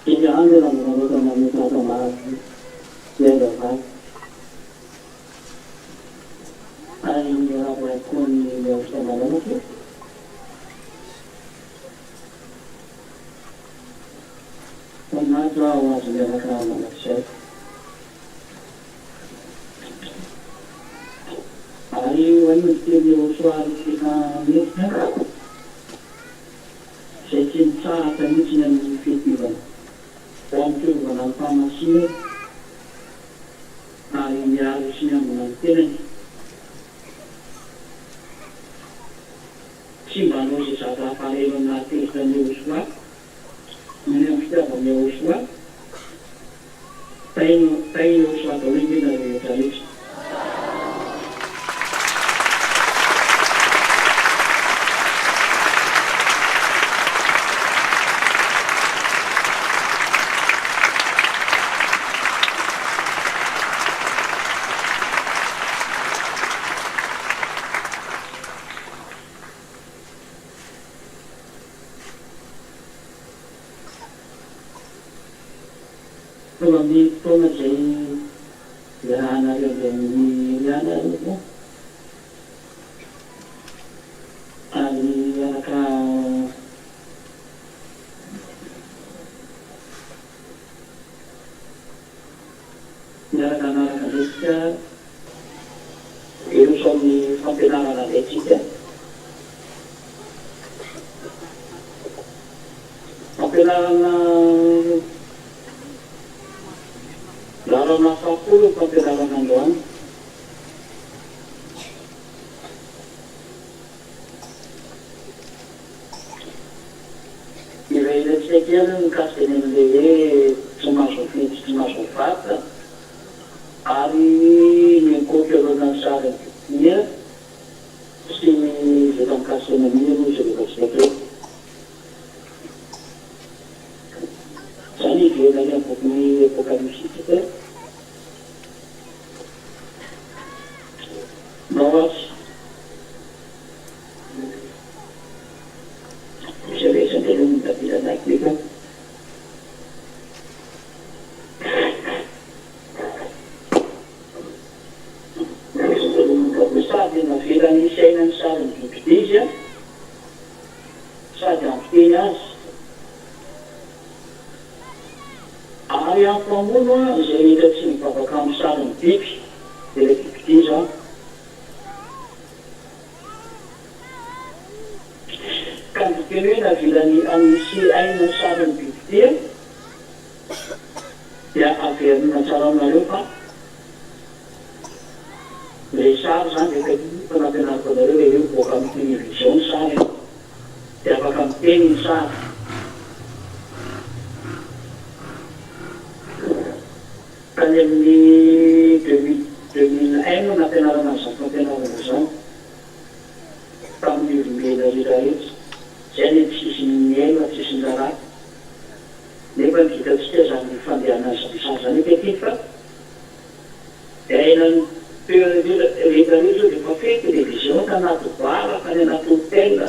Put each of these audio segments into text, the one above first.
Quindi anche la venuta mi ha aiutato male, vedo mai. Hai migliorato alcuni dei strumenti, un altro ha una della calma, c'è. Hai un studio usuale di una se ci sarà tantissima effettiva, anche una farmacia, hai inviato cinema mantiene, si vanno si sa da fare una testa di usuale, non è uscita come usuale, stai usuale l'origine delle tradizioni. Come sei grana che vieni grana dopo hai la canale io sono campionato la decida campionato la Roma fa pure campionato doang. I vede se chiedono in casa nelle sono fatta, hai nel copio non lanciare via, si da un caso nel mio se lo sapete. Sani che da un po' di poca riuscita. Nós se vede sempre lunga vita da qui. Sabe na fila ni sei non sabe giustizia, sabe antinas, aia comună, zeității păcăcam sabe un pic, de giustizia. Kan dipilih bilani anisi aina saran bukti ya akhirnya cara melupa besar sampai ke pernah dari itu bukan television saya ya bahkan tim saya kan yang di demi aina nasional masa kami dari jadi sisi niema sisi darat nefa kita zany fandehanana sasany ketika nan rehetrarehetra rehefa fety televizion ka anaty bara ka ny anaty hôtel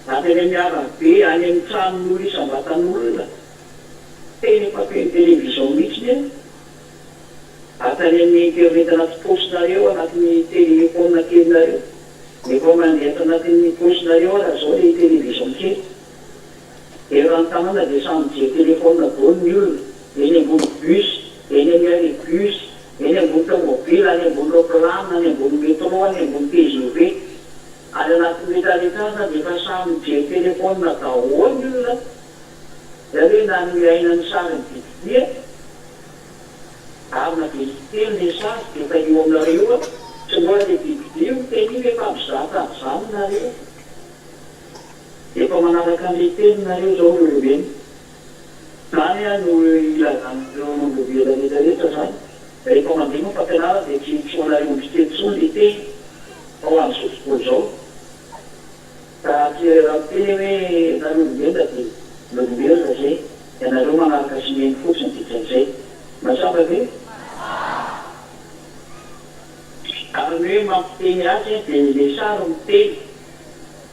anaty any miarabe any amin'ny tranon'olo isambatan'olona teny efa fety televizion mihitsy atany amin'ny internet anaty postinareo anatin'ny téléphone kelinareo nefa mandeha anatin'ny postinareo raha zao le televizion kely eo raha ny tanàna dia samy je téléphone daholo ny olona eny ambony bus eny amin'ny aribus eny ambony tomobile any ambony roplana any ambony métro any ambony TGV ary anatin'ny retraretraza dia efa samy je téléphone daholo ny olona zay hoe na ny miainany sariny vididia ary na velitelo le sary dia efa io aminareo tsy moa le vididio teny io efa mizaka zany nareo efa manaraka an'ilay teninareo zao olombeny zany a no ilazan'ireo ombovela rehetrarehetra zany rehefa mandeha moa fampianara dia tsy tsoanareo mitsitetsony le teny ao amin'izao fotoana zao raha tsy raha teny hoe narombela dia lombelona zay ianareo manaraka simeny fotsiny ditran'izay masaba ve ary ny hoe mampiteny azy dia le sary miteny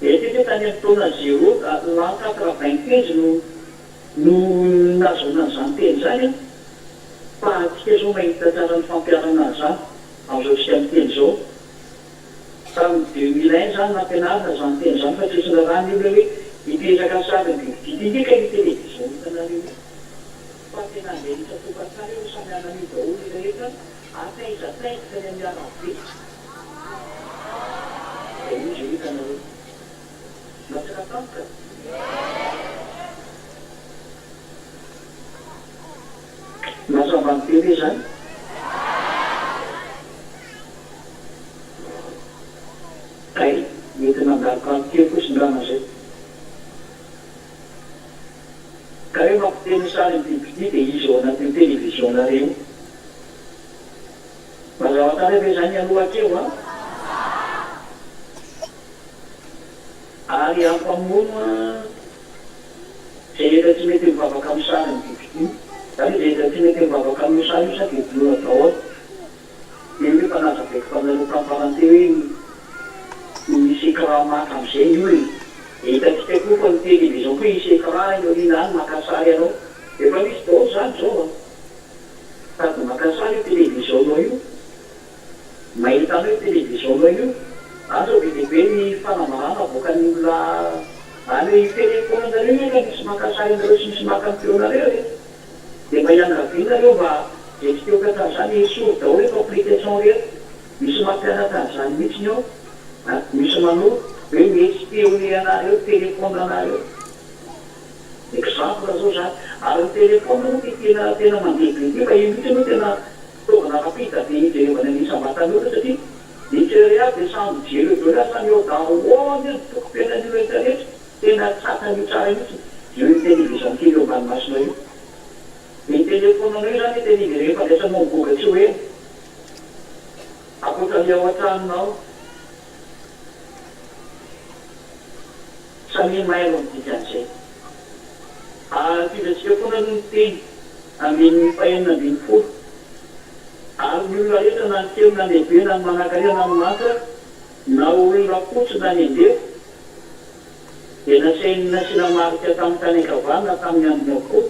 etyte tany amin'ny taona 0 l'an 95 no no nazona zany teny zany fa atsika zao mahita tsara ny fampiarana zany am'izao tsy amin'ny teny zao tamin'ny 2001 zany nampianarina zany teny zany fa tsisy rarany io hoe hipetraka sady didindika ny télévision hitanareo fa tena andeha nitsatokatsara io samy anan'io daholo rehetra ataiza-taiza teny amin'ny arabe da izy hitanareo natsaka tampoka mazava ny tele zany kay mety nandarika am'keo kosindrana zay ka hoe mampiteny sary mibibidi dia izy ao anatin'ny télévision nareo mazava tany ve zany alohakeo a ary ampamono zay rehetra tsy mety mivavaka amin'ny sary mibibidi zany zay rehetra tsy mety mivavaka amin'ny sary io sady dinoa daholo io hoe fanazaveko fanaroka am'parante hoe misy écran maka am'izay io e hitatsika koa fa ny télévision koa isy écran io rina any makasary anao efa misy dao zany zao a sady makasary io télévision nao io mahitanao io télévision nao io azo be dehibe ny fanamarana voakan'ny olona any hoe téléphone nareo efa misy makasary nareo sy misy maka am'teo nareo e dia mba hianaravianareo mba zay tsy teo katany zany esory daholo hoe complication rehetra misy mampianatany zany mihitsiny ao misy manao hoe mety teony anareo téléphone anareo exemple zao zany ary ny téléphone no tena mandeha be fa io mihitsy no tena fitaovana rapida dia ijerevana ny isam-batan'olo satria nijery aby dia samby jero eo lasa eo daholo ny tokompianan'io rehetra rehetra tena tsakany tsara mihitsy io ny télévision kely eo ambany masina io ny téléphone anao io zany tena izy rehefa lasa mamboga tsy hoe akoatran'ny ao an-tranonao samy mailo am'dikan'izay fizatsika foana no ny teny amin'ny fahenina ambin'ny folo ary ny olona rehetra na ny kely na lehibe na ny manankaria na ny mata na olona fotsy na ny andeha dia nasainy nasiana marika tamin'ny tany ankavana na tamin'ny andiny avokoa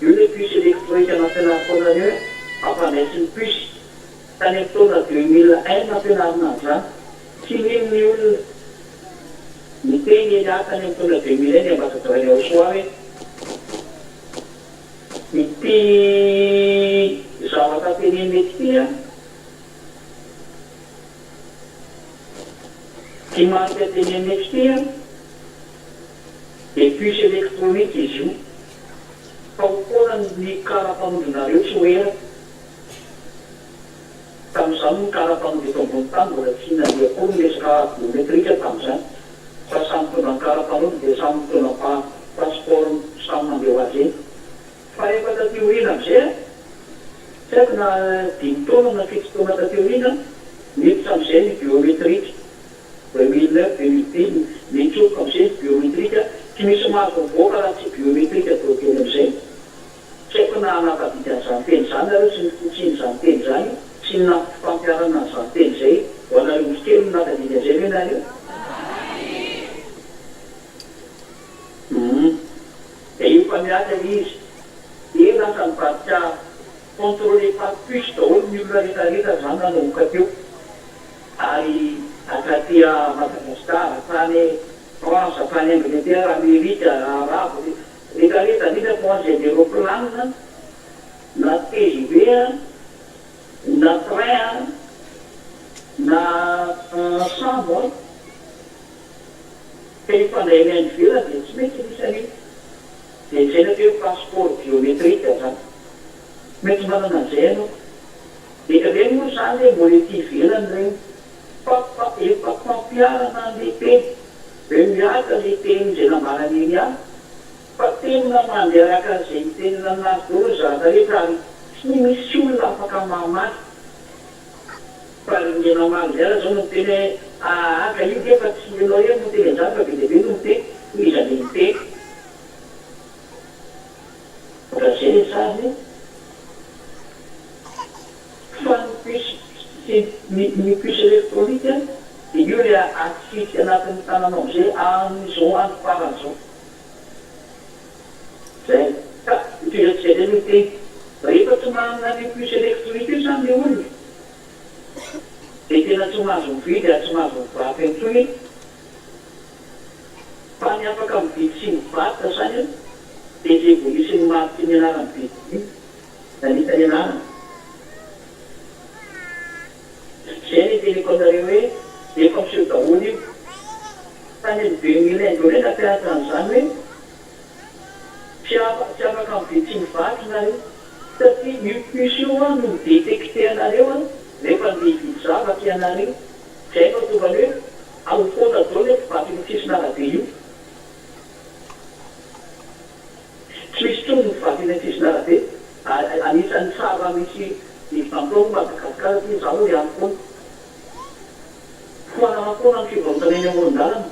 io le puce électronique nampianarina hoe ampandraisy ny puce tany amin'ny taona 2001 nampianarina an'izany tsy mino ny olona ny teny eliatany amin'ny taona 2001 ny ambassadeur ao soa hoe ity zavatra teneny mety ity a ty marika teneny mety ity a dia puce électronique izy io fa hokoana ny kara-panondronareo tsy hoera tamin'izany ny kara-panondro eto ambony tany mbola tsy nandeha koa ny resaka biometrika tamin'izany fa samy mitondra ny kara-panondro dia samy mitondra passeport samy mandeha ho azy eny fa rehefa tateorina am'izay a tsy haiko na 5 taona na 7 taona tateorina miditra am'izay ny biometrika 2009 2010 mitsoka am'izay biometrika tsy misy mahazo mivoaka raha tsy biometrika tokeny am'izay tsy haiko na anapadidy an'izany teny zany areo sy nyfotsiny zany teny zany sy ny nampifampiarana an'izany teny zay ho anareo misy kely no natadidy an'izay ve nareo dia io fa miaka izy dia lasa mivadika contrôlé par puce daholo ny olona rehetrarehetra zany nanomboka teo ary akatia Madagasikara tany France tany Angleterre Amerika Arabo rehetrarehetra nitra moazy any aéroplanina na TGV na train na sambo fa ifandahiny any ivelany dia tsy mety misy an'io dia zay na teo passeport biometrika zany mety manana an'izay anao dia reny moa zany hoe mbola ety ivelany regny efa fampiarana le teny hoe miaka le teny zay nambarany eny any fa tenina mandeharaka zay tenina nazy daholo zata rehetra ary tsy misy olona afaka mamaky fa le namaly ara zao no teny hoe aka io dia fa tsy anao eo no teny anjany fa be dehibe no teny iza le teny raha zay zany fa ny puce électronique dia io le atsisy anatin'ny tananao am'izay amin'izao andro faran'izao zay firatserenity rehefa tsy manana ny plus électronique io zany le olona de tena tsy mahazo mividy ary tsy mahazo mivaky antsony fa ny afaka mividy sy mivatta zany de zay volisiny marity ny anarany vidy nanita ny anarany zay ny teniko anareo hoe efa miseho daholo io tany ny 2001 deo rena mpiaratra an'izany hoe tsy afaka mividy sy mivaky nareo satria io puce io a no midétecté anareo a rehefa nde hividy zavaky ianareo zay fahatovany hoe ao foana dao le fivaky nyfisonarabe io tsy misy tsony mivaky ny fisonarabe anisan'ny tsara misy nivantao madagasikara ty zaho hoe any foana foanana foana ny fivarotana eny amoron-dalana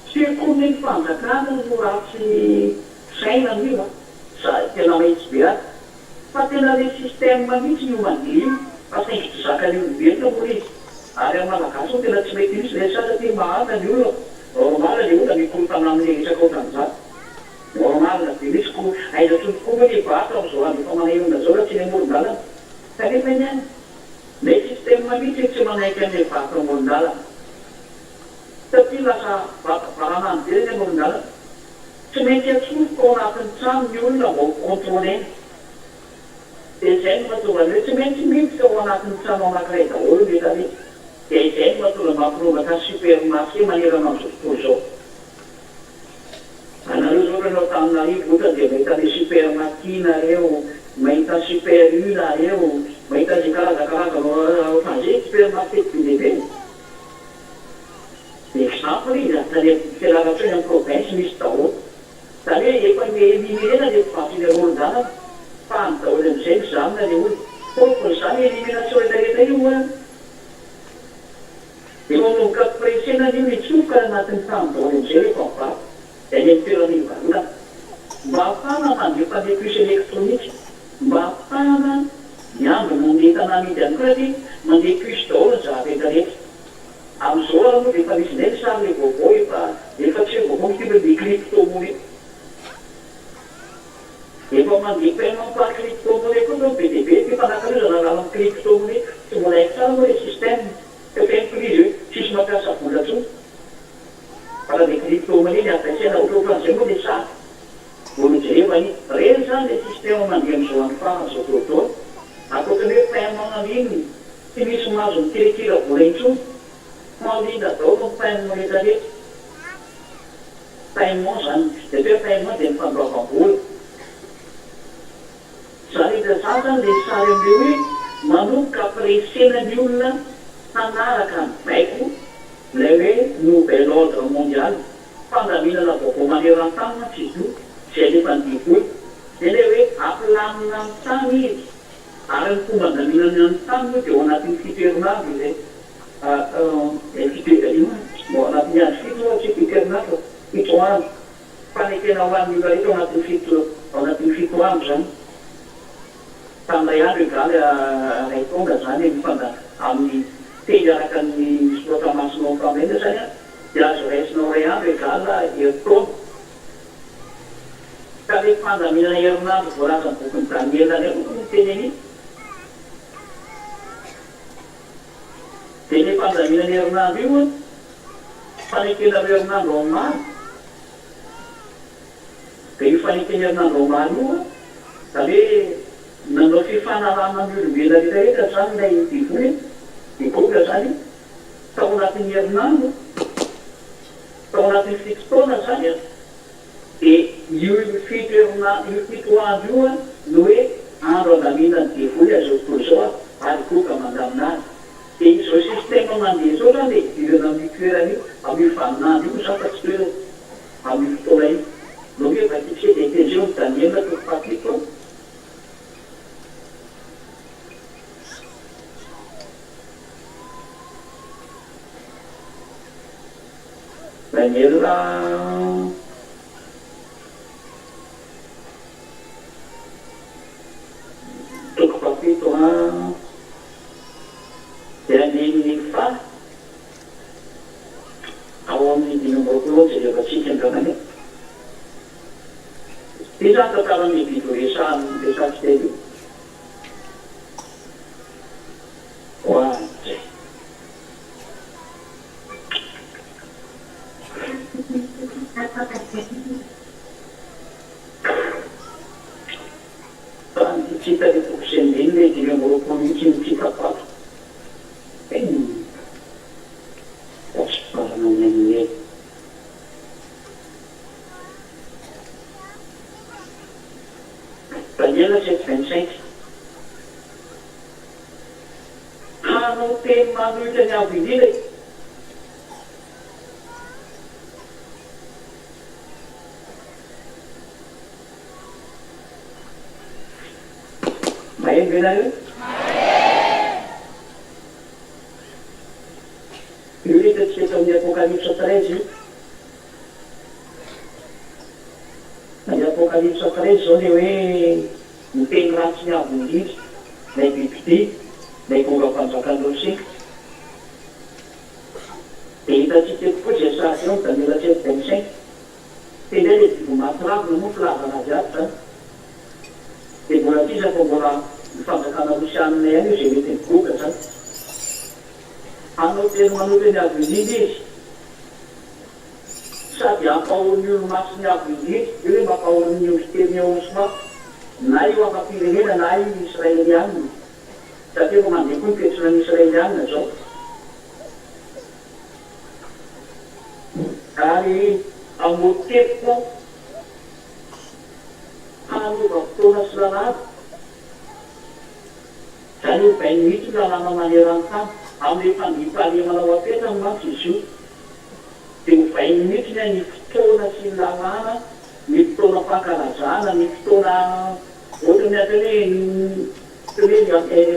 tsy koa ny fanjakana no ratsy sainany io a za tena mahitsy be azy fa tena le système mihitsy io mandeha io fa saingy tsy zakany olombelona moa izy ary amin'ny malagasy o tena tsy mety misy le satria mahana ny olona normal le olona mikorotana amin'ny resaka ohatran'izany normal de misy ko aizatsony koa moa ny vata am'izao andro efa manay olona zao raha tsy ny amoron-dalana kanefa iny any le système mihitsy tsy manaiky an'le vata amoron-dalana satria lasa varanany be ny amoron-dalana tsy maintsy atsofoka ao anatin'ny trano ny olona mba ho contrôlena de zay no mahatonga hoe tsy maintsy miditra ao anatin'ny trano anankiray daholo meta re de zay no mahatonga mampirovaka ny supermarché manerana am'izao tontolo zao anareo zao ranao taminarivo ohatra de mahita le supermarché nareo mahita super u nareo mahita zay karazakarazana supermarché be lehibe exemple izy tany fianaratra eny amin'ny province misy daholo zany hoe efa éliminena le fivaky ny amoron-dalana fa ny daholo am'izay mizamina le olo fôfony zany élimination rehetrarehetra io a de manomboka pressenany io mitsofoka anatin'ny tany daholo am'izay rehefa mivaky da ny toerany varotana mba ahafahana mandeha pandeha plus électronique mba ahafahana miambo mandeha tanàna idy any koa ty mandeha plus daholo ny zava-rehetrarehetra am'izao aloha de efa misy nay ny samy le vaovao efa tsy vaovao mitondra le crypto-monnaie efa mandeha paiement par crypto-monnaie koa zao be dia be ty mpanankalozana raha amin'ny crypto-monnaie tsy mbola haiko tsara moa le système efa incluse hoe tsisy mampiasa vola tsony fa raha le crypto-monnaie ny ampiasaina ohatrohatran'izay moa le sary volo jereva iny reny zany le système mandeha am'izao any farany zao toatoa akoatrany hoe paiement an'iny tsy misy mahazo mikirakira vola intsony maolinda dao no paiement rehetrarehetra paiement zany de hoe paiement de mifandroavam-bola zany ita zany zany le sary am'le hoe manomboka pressenany olona hanaraka ny baiko lay hoe nouvel ordre mondial fandaminana vaovao maneran-tanina tsy izy io zay lefa nydivoly de le hoe ampilamina ny tany izy ary ny fomba andaminany any tany moa de ao anatin'ny fitoerinavy zay anatin'ny andro fito tsy fitoerinavy fito andro fanekena ho an'ny olona rehetra ao anatin'ny fito andro zany tamilay andro egaly ray tonga zany mifanda amin'ny teny araka ny proclamation famenda zany a de azo raisinao ray andro egala herintaona ka le fandaminana herinandro voalaza ny bokiny Daniel any ny teny any de le fandaminana herinandro io a fanekena herinandro ao maro de io fanekena herinandro ao maro io a da hoe nanao fifanarana ny olombelona rehetrarehetra zany lay divoly diboka zany tao anatin'ny herinandro tao anatin'ny fitotaona zany a de io fito andro io a no hoe andro andaminany divoly azao tontolo zao a ary boka mandaminazy de izao système mandeha zao zany le idirana amin'ny toerany io amin'ny vaninandro io zany fa tsy toerana amin'ny fotoana io no hoe vatitsy de tezeo ny Daniela to fapito Daniela toko papito de aneny fa ao amin'ny dimy ambroapolo zay rehefa tsika andramany dia zany tantara ny biby resahany teny hoazay tsy hitale bokisendeny le dimy amboroko mihitsy mitsitapato asiparana ny amin'ny Daniela 7:25 hanao teny manohitra ny avo indrindra mahay venareo io hitatsika eto amin'ny apocalypse 13 io ny apocalypse 13 zao le hoe miteny ratsy ny avo indrindra nay bibity nay goga mpanjakan-drosy dia hitatsika eto koa jesasy eo Daniela 7:25 tendray le biby maty ravina moa filavana azy aby zany dia mbola tisa fa mbola mifanjakana rosy aminay any io zay mety migoga zany hanao teny manoty ny avo indrindra izy sady ampahony olo masy ny avo indrindra io hoe mampahony olo teny osoma na io afa-pirenena na io israelianina satria fa mandeha koa miketrona ny israelianina zao ary amoteko hanova fotoana sy lalàna zany io bainy mihitsy lalàna maneran-tany amin'ny fandriam-pahalemana ao apetany mantsy izy io dia ho bainy mihitsy ny fotoana sy ny lalàna ny fotoana fankalazana ny fotoana ohatrany atany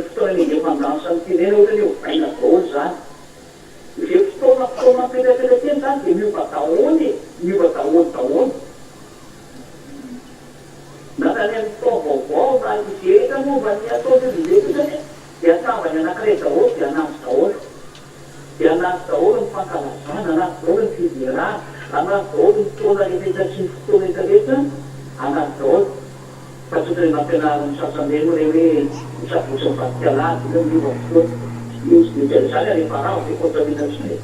fotoana nendefan-dansa ny firena ohatrany ho baina daholo zany zay fotoana petrapetra-teny zany dia miova daholo natany amin'ny fotoa vaovao na izeta momba ny ataony izety zany dia atavany anankiray daholo dia anazy daholo ny fankalazana anazy daholo ny fidirana anazy daholo ny fotoana rehetra sy ny fotoana rehetrarehetra anazy daholo fa tsy otrany mampianarany sasany moa le hoe misabosy mivadikalady io miova fotoana izy zany rehefa raha dia kontaminatsy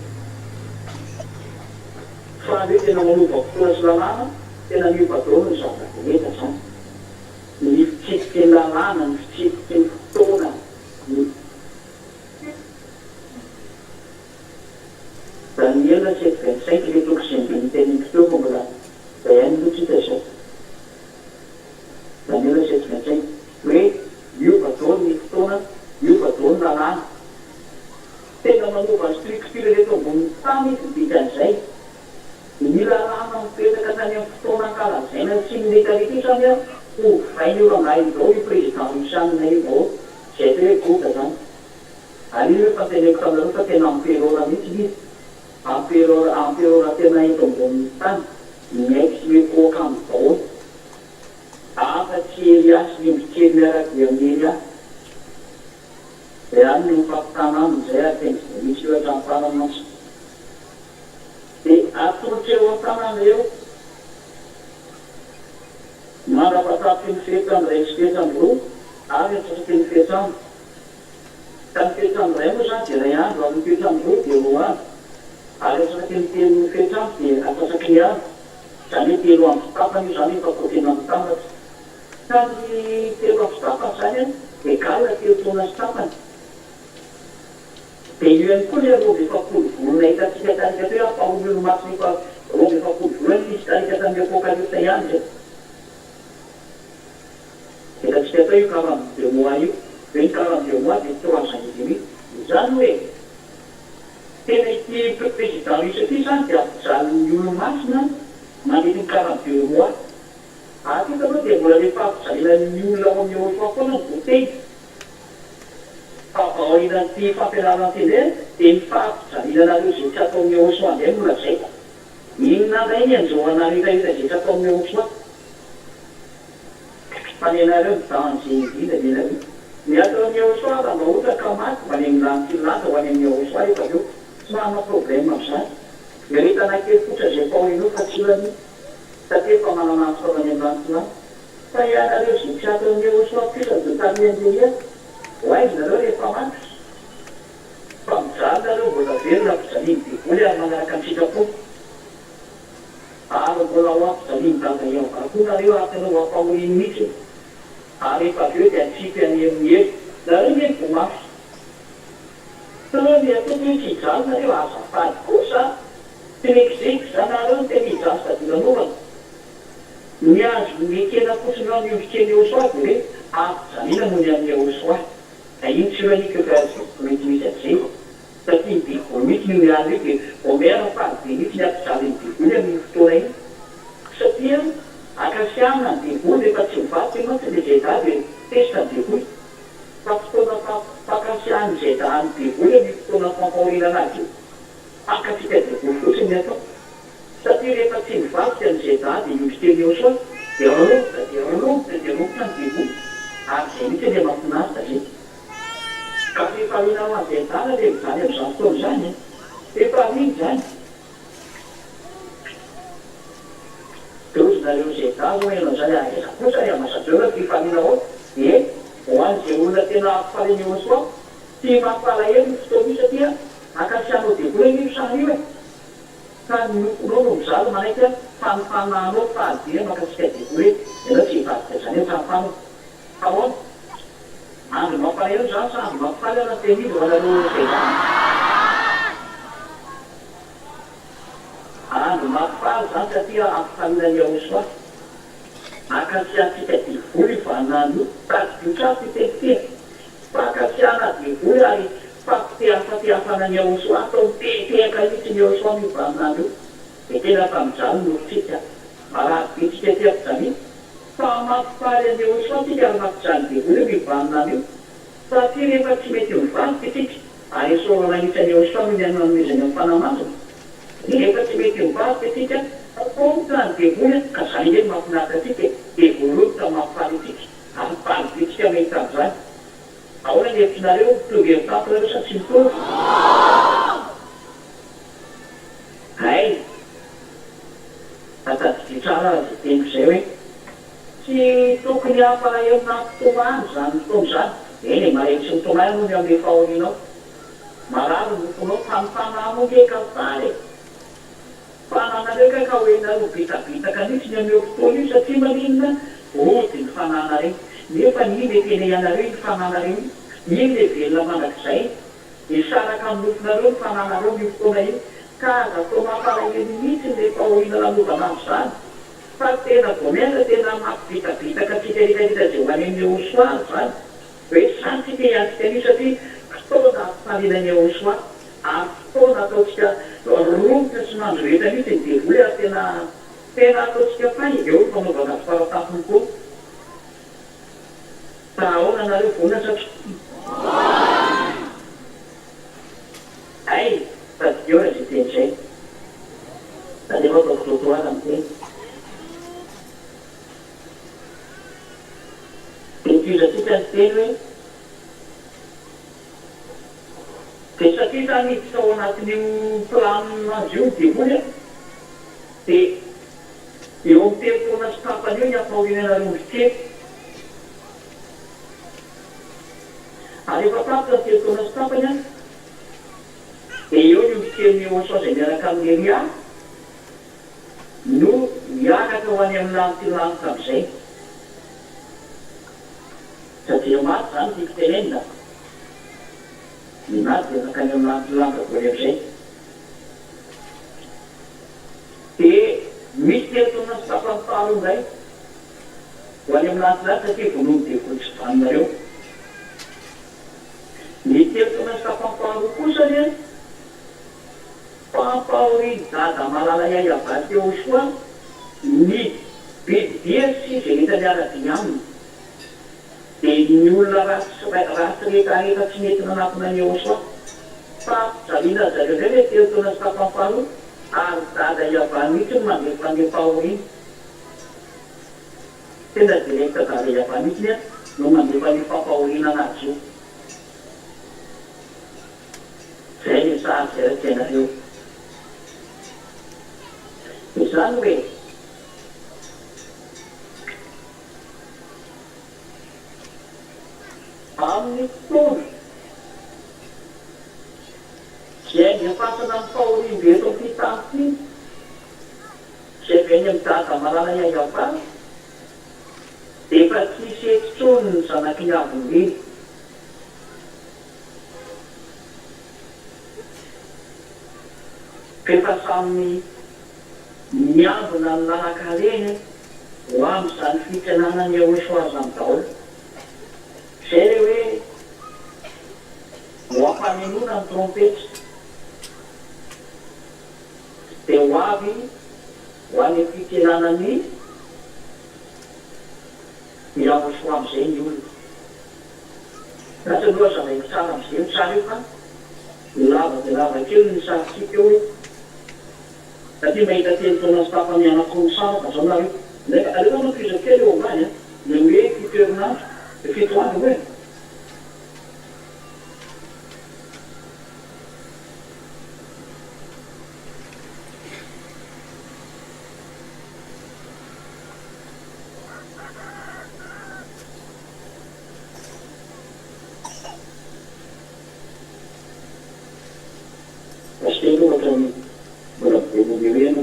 fa hoe tena manova fotoana sy lalàna tena miova daholo ny zava-rehetra zany ny fitsipiky ny lalàna ny fitsipiky ny fotoana Daniela 7:25 le toko izay ny teniko teo fa mbola bayany loatra hita zao Daniela 7:25 hoe miova daholo ny fotoana miova daholo ny lalàna tena manova structure rehetra ambony tany izy dikan'izay ny lalàna mipetraka tany amin'ny fotoana ankalazaina sy ny rehetrarehetra io zany a ho vainy eo rangainy dao io président rusanina io vao zay atao hoe goka zany ary io hoe fanteneko taminareo fa tena amperora mihitsy izy amperora tena eto ambony tany miaiky sy mikoaka amin'ny daholo afa-tsy hery asy ny mitsely miaraka dia mihery asy dia any no mifampitana amin'izay ary tena sy misy io atramparany mantsy dia atolotra eo an-tananareo mandrapatapy ny fetrandray sy fetrandroa ary antsasake ny fetrandro ka ny fetrandray moa zany dia ray andro ary ny fetrandroa dia roa andro ary antsasake ny telo ny fetrandro dia antsasake ny andro zany hoe telo andro tapany io zany efa-potena amin'ny tambatra ka ny telo andro tapany zany egala telo taona sy tapany dia io ihany koa le roa efapolo volana hitantsika tarika teo ampaholo olo matsy fa roa efapolo volana misy tarika tamin'ny apokalypse ihany zay hitantsika teo io 42 mois io hoe ny 42 mois dia 3 ans et demi zany hoe tena ity président io satria zany dia ampijalon'ny olo masina manety ny 42 mois aty taloha dia mbola rehefa ampijalina ny olona ao amin'ny eo foana ny botey fa aorianan'ity fampianarana tendrena dia mifampijalinanareo zay tsy atao amin'ny osmo andeha mola zay inona ndray ny anjohanareo hitahita zay tsy atao amin'ny osmo fa ny anareo midanzy indrindra ny anareo ny atao amin'ny osmo raha mba ohatra ka maty mba ny milany filata ho any amin'ny osmo efa aveo tsy manana problème amin'izany dia rehetanakely fotra zay paolinao fa tsy olany satria fa manana ny fitaovany amin'ny filata ianareo zikatonyeo soapisatotamiandeia hoaizynareo rehefa mantry fa mijanonareo mbola velona mpijaliny devoly ary manaraka misitrako ary mbola ho ampijaliny danga iavakonareo atanao ampahoriny mihitsy ary efa aveo dia antsipy any amin'ny hely nareo ny vomafy ny atoko hoe tsy hijanonareo azafady kosa trekizeko zanareo ny tena hijano tadilanovana ny azo mekena fotsiny ao miovokeny eosoady hoe ampijanina no ny amin'ny eosoa da iny tsy hoanika mety misy azeko satria devoly mihitsy ny miany io dia omera fady mihitsy ny ampijaly ny devoly amin'ny fotoana iny satria akasiana ny devoly rehefa tsy mivaky mantsy le zay da dia testa ny devoly fa fotoana fakasiany zay da any devoly amin'ny fotoana fampahorinana azy io akatsika devoly fotsiny ny atao satria rehefa tsy mivaky an'izay da dia mioviteny eo soa dia romoka dia romoka dia romoka ny devoly ary zay mihitsy le mahafinaritra zay ka rehefa hinao an'izay dana dia mizany amin'izany fotoana zany rehefa riny zany nareo zay da ho enao zany aeza kosa amasatreo fifanina ao e ho an'izay olona tena ampifaleny eo soa tsy mampalahelo ny fotoana io satria akasianao devoly io sany io e ka nokonao no mizaly manaiky fanofananao fahadia makasika devoly ianao tsy hivadika zany eo tsampanao ahoana andro mampalahelo zany sa andro mampifaly ana teny izy anareo zay zany andro mampifaly zany satria ampifalinany ao soa akasiantsika devoly vanano tadiotrafy tetia fa akasiana devoly ary fampitehafanany ao soa atao mitetehaka mihitsy ny ao soa ny vanano dia tena famijalo nofitsika marabitsika ty ampijany fa mampifaly any ao soa tsika ary mampijany devoly ny vanano io satria rehefa tsy mety mivaly tsika ary esorana mihitsy ny ao soa no ny anonomezany amin'ny fanamasina rehefa tsy mety mivaly tsika akomta ny devoly ka zany eny mafinaritra tsika devolota mampifaly tsika ary faly bitsika mety amin'izany ahoana ny hevitrinareo mitovy amin'ny tampinareo sa tsy mitovy hay atadidy tsara zay teniko zay hoe tsy tokony hampalahelo na mitomany zany fotoana zany eny mareky sy mitomany no ny amin'ny fahorinao marary nofonao fanofananao ngeka faly fananareo ka hoenareo bitabitaka mihitsy ny amin'eo fotoana io satria maninona oty ny fananareo nefa ny le tena ianareo ny fananareo iny le velona mandrakizay isaraka amin'ny nofonareo ny fananareo ny fotoana iny ka zatao mampalahelo mihitsy le fahorina lanovana am'izany fa tena voamena tena mampibitabitaka tsika ritarita zay ho any amin'ny eosoary zany hoe zany tsika iantsika io satria fotoana ampifalinany eosoa ary fotoana ataotsika romoka sy mandro reta mihitsy ny devoly ary tena ataotsika fay eo fanaovana faratapony koa fa ahoana nareo voana satria ay tadiora zay teny zay da defa ataoko am'teny ifizatsika ny teny hoe dia satria zany iditra ao anatin'io planonazy io ny devoly dia eo amin'ny telopona sy tapany io ny ampahorinanareo mivokely ary efa tapitra ny telopona sy tapany any dia eo ny mivokely oso zay miaraka amin'ny eria no miakatra ho any amin'ny lanitra amin'izay satria maty zany tiako tenenina ny maty dia nakany amin'ny lanitra voly amin'izay dia misy telopona sy tapany faharoa indray ho any amin'ny lanitra satria vonomy devoly tsy vaninareo ny telopona sy tapany faharoa kosa lia fampahoriny dada malala iay avady teo soa ny bididia sy zay rehetra miaradiny aminy dia ny olona ratsy rehetra tsy mety nanapona ny eo soa fa zalina zareo zay hoe telopona sy tapany faharoa ary dada iavany mihitsy no mandefa ny fahoriny tena direkta dada iavany mihitsy nia no mandefa ny fampahorina anazy io zay ny sahazy zay rahatenareo izany hoe amin'ny fotoana izay ainy afasana amin'ny fahoriana eto amin'ny fitafiny izay veny amin'ny dada malala iainga afara dia efa tsisy etsotrony ny zanaky ny avondiny. Efa samy miambina ny lalaka-reny ho amin'izany fitsenanany eo soazany daholo. Izay le hoe ho ampanenoana ny trompety dia ho avy ho any fitsenanany miao so amin'izay ny olona. Raha aloha zavaiko tsara amin'izay ny tsara io fa lava dia lava kely ny sarotsika eo hoe satria mahita teny taona sy tapany anako ny sara ka zao nareo nefa aleo anao fiza kely eo ambany ny hoe fitoerinandro dia fito andro hoe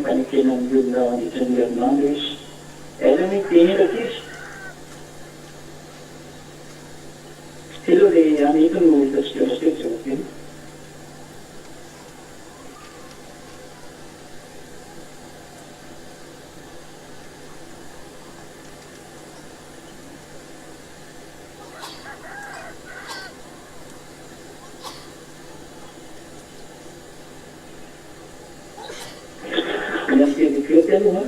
panikena amin'ny olona andritran'ny herinandro izy. Ela ny teniraka izy. Ty aloha ilay anety no hitantsika rasitety zao teny. Aloha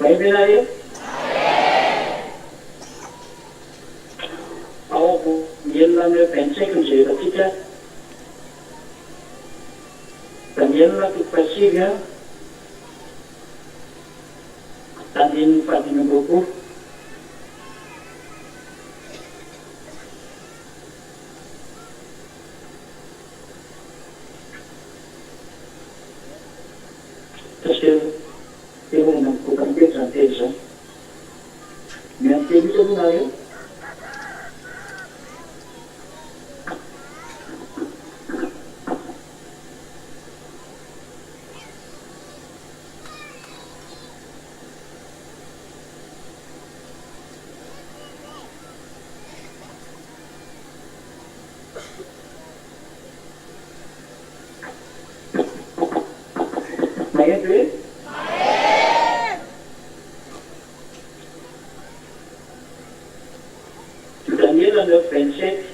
Baik, Daniela 9:25 izay etantsika. Daniela 2:5 andininy fahadimy amby roapolo. Satria eo namikoka mipety zany teny zany. Mianteny ito aloha nareo. Maheto hoe? Daniela 9:27.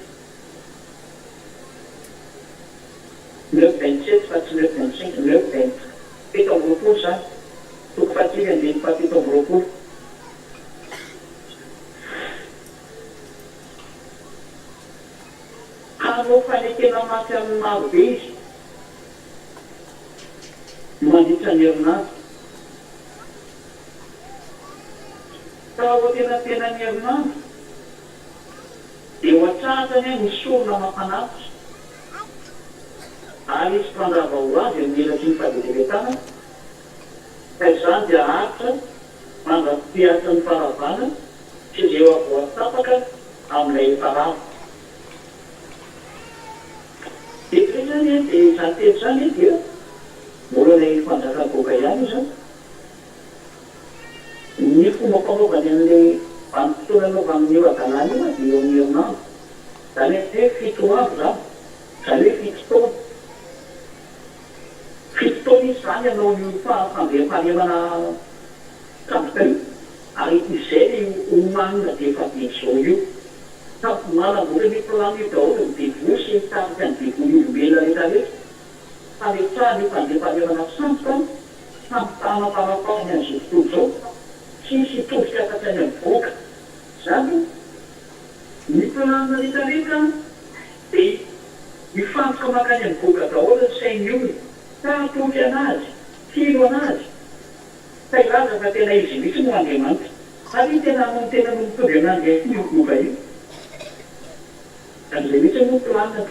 9:27 fa tsy 9:25, 9:20. Fito amby roapolo zany. Toko fahatelo andiny fahafito amby roapolo. Hanao fanekena mafy amin'ny maro be izy. Mandritra ny herinandro. Raha ho tena ny herinandro dia ho atsahany ny sorona mampanampy ary izy mpandrava ho azy amin'ny elatsy ny fahadeveretana ka izany dia ahatra mandrapiahatra ny faravana sy izay eo avoatapaka amin'ilay efa rava. Dia zany dia izany teny zany dia mbola ilay fanjaka-boaka ihany izany. Ny fomba fanaovany an'ilay vanim-potoana anaova amin'io agalana io dia eo amin'ny herinandro. Zany hoe fito andro zany. Zany hoe fito taona. Fito taona izy zany hanao io fahambeam-pahalemana tampoka io. Ary izay homanina dia efa be zao io. Manambola ny plano io daholo ny devoly sy mitarika ny devoly olombelona rehetrarehetra. Fametrahana io fandeam-pahalemana santroka sampitana-panapahany an'izao fotoana izao. Tsisy tovitra afa-tsy any mivoaka. Zany ny planana rehetrarehetra dia mifantoka makany amin'ny goka daholo ny sainy olona tahatoky anazy tilo anazy fa ilaza fa tena izy mihitsy no andriamanitra ary tena tena no mitovy amin'andry io goka io an'izay mihitsy no planina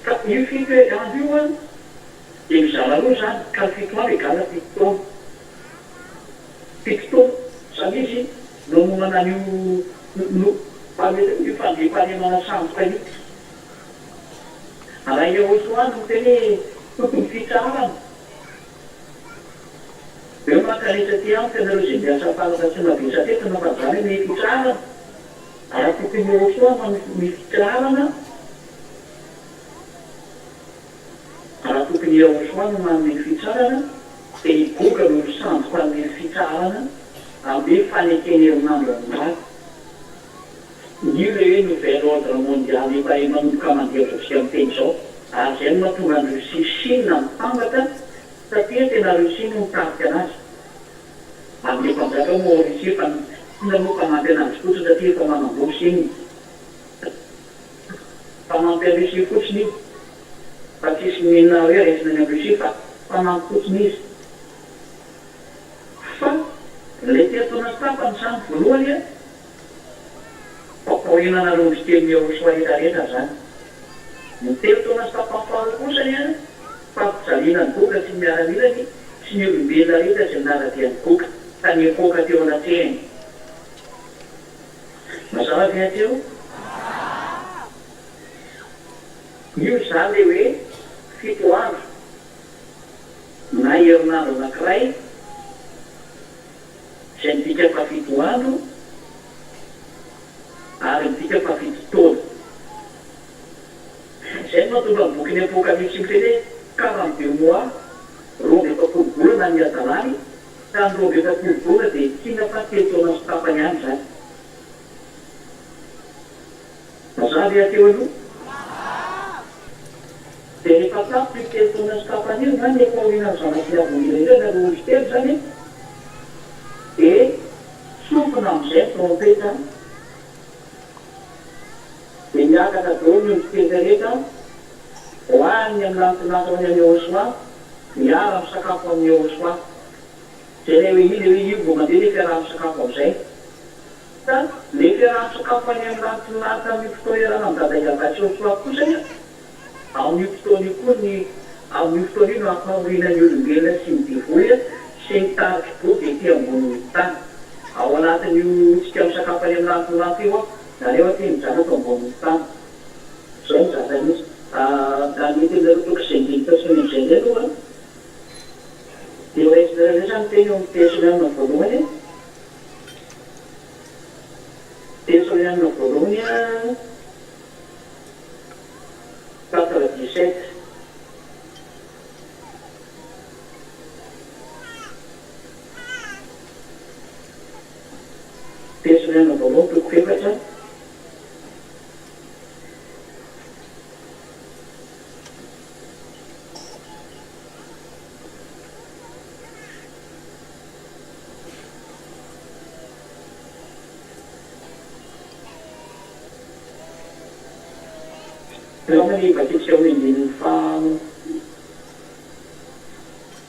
ka io fito andro io a dia mizara aloha zany ka fito andro egala fito taona zany izy no momana io io fandriam-pahalemana samboka io raha iahosoany no teny tokony fitsarana eo mankaretsy aty amiko ianareo izay miasa falaka sy mavesa teto nafa zany ny fitsarana raha tokony iahosoany ny fitsarana raha tokony iahosoany manome fitsarana dia hiboka no samboka amin'ny fitsarana amin'ny fanekeny herinandro amin'azy io le hoe nouvelle ordre mondial efa manomboka mandeha zao amin'ny teny izao ary zay no mahatonga ny Russie Chine mitambatra satria tena Russie no mitarika anazy amin'ny mpanjaka moa Russie fa namoka mampy anazy fotsiny satria efa manambory Chine fa mampy a Russie fotsiny io fa tsisy mihinana hoe resina any Russie fa fanampy fotsiny izy fa le teatona tapany zany voalohany paohinana romby teny ahosoa rehetrarehetra zany ny teatona tapany faro kosany a fampijaliana ny goka sy miaramilany sy ny olombelona rehetra izay minaradiany goka ka nipoka teo anatrehany mazava vy ateo io zany le hoe fito andro na herinandro anankiray izay midika fa fito andro ary midika fa fito taona izay no mahatonga ny boky ny apokalipsy miteny hoe 42 mois roa efapolo bolana ny adalany ka ny roa efapolo bolana dia tsina fa telo taona sy tapany ihany zany mazava ateo aloha dia rehefa tapo io telo taona sy tapany io zany efa orinany zanaky avon'ireny na roa ozy telo zany dia sofina amin'izay trompeta dia miakatra daholo ny fiteny rehetra hoaniny amin'ny lantonatony amin'ny ahosoa miara amin'ny sakafo amin'ny ahosoa zay le hoe iny hoe io vao mandeha le fiarahany sakafo amin'izay ka le fiarahany sakafo any amin'ny lantonata amin'ny fotoerana amin'ny dadaigabatsy ahosoa kosany amin'ny fotoana io koa ny amin'ny fotoana io no ampahorinany olombelona sy ny divoya sy ny tariky boky ety ambony tany ao anatin'io tsika misakafo any amin'ny lantonata io nareo aty mijanaka ambony tany zay mizaka misy danetynareo toko zendintasony zay nday aloha dia oresinareo zany teny eo amin'ny tesolianina voalohany tesolianina voalohany 4:17 tesolianina voalohany toko efatra Normally, but it's showing in farm.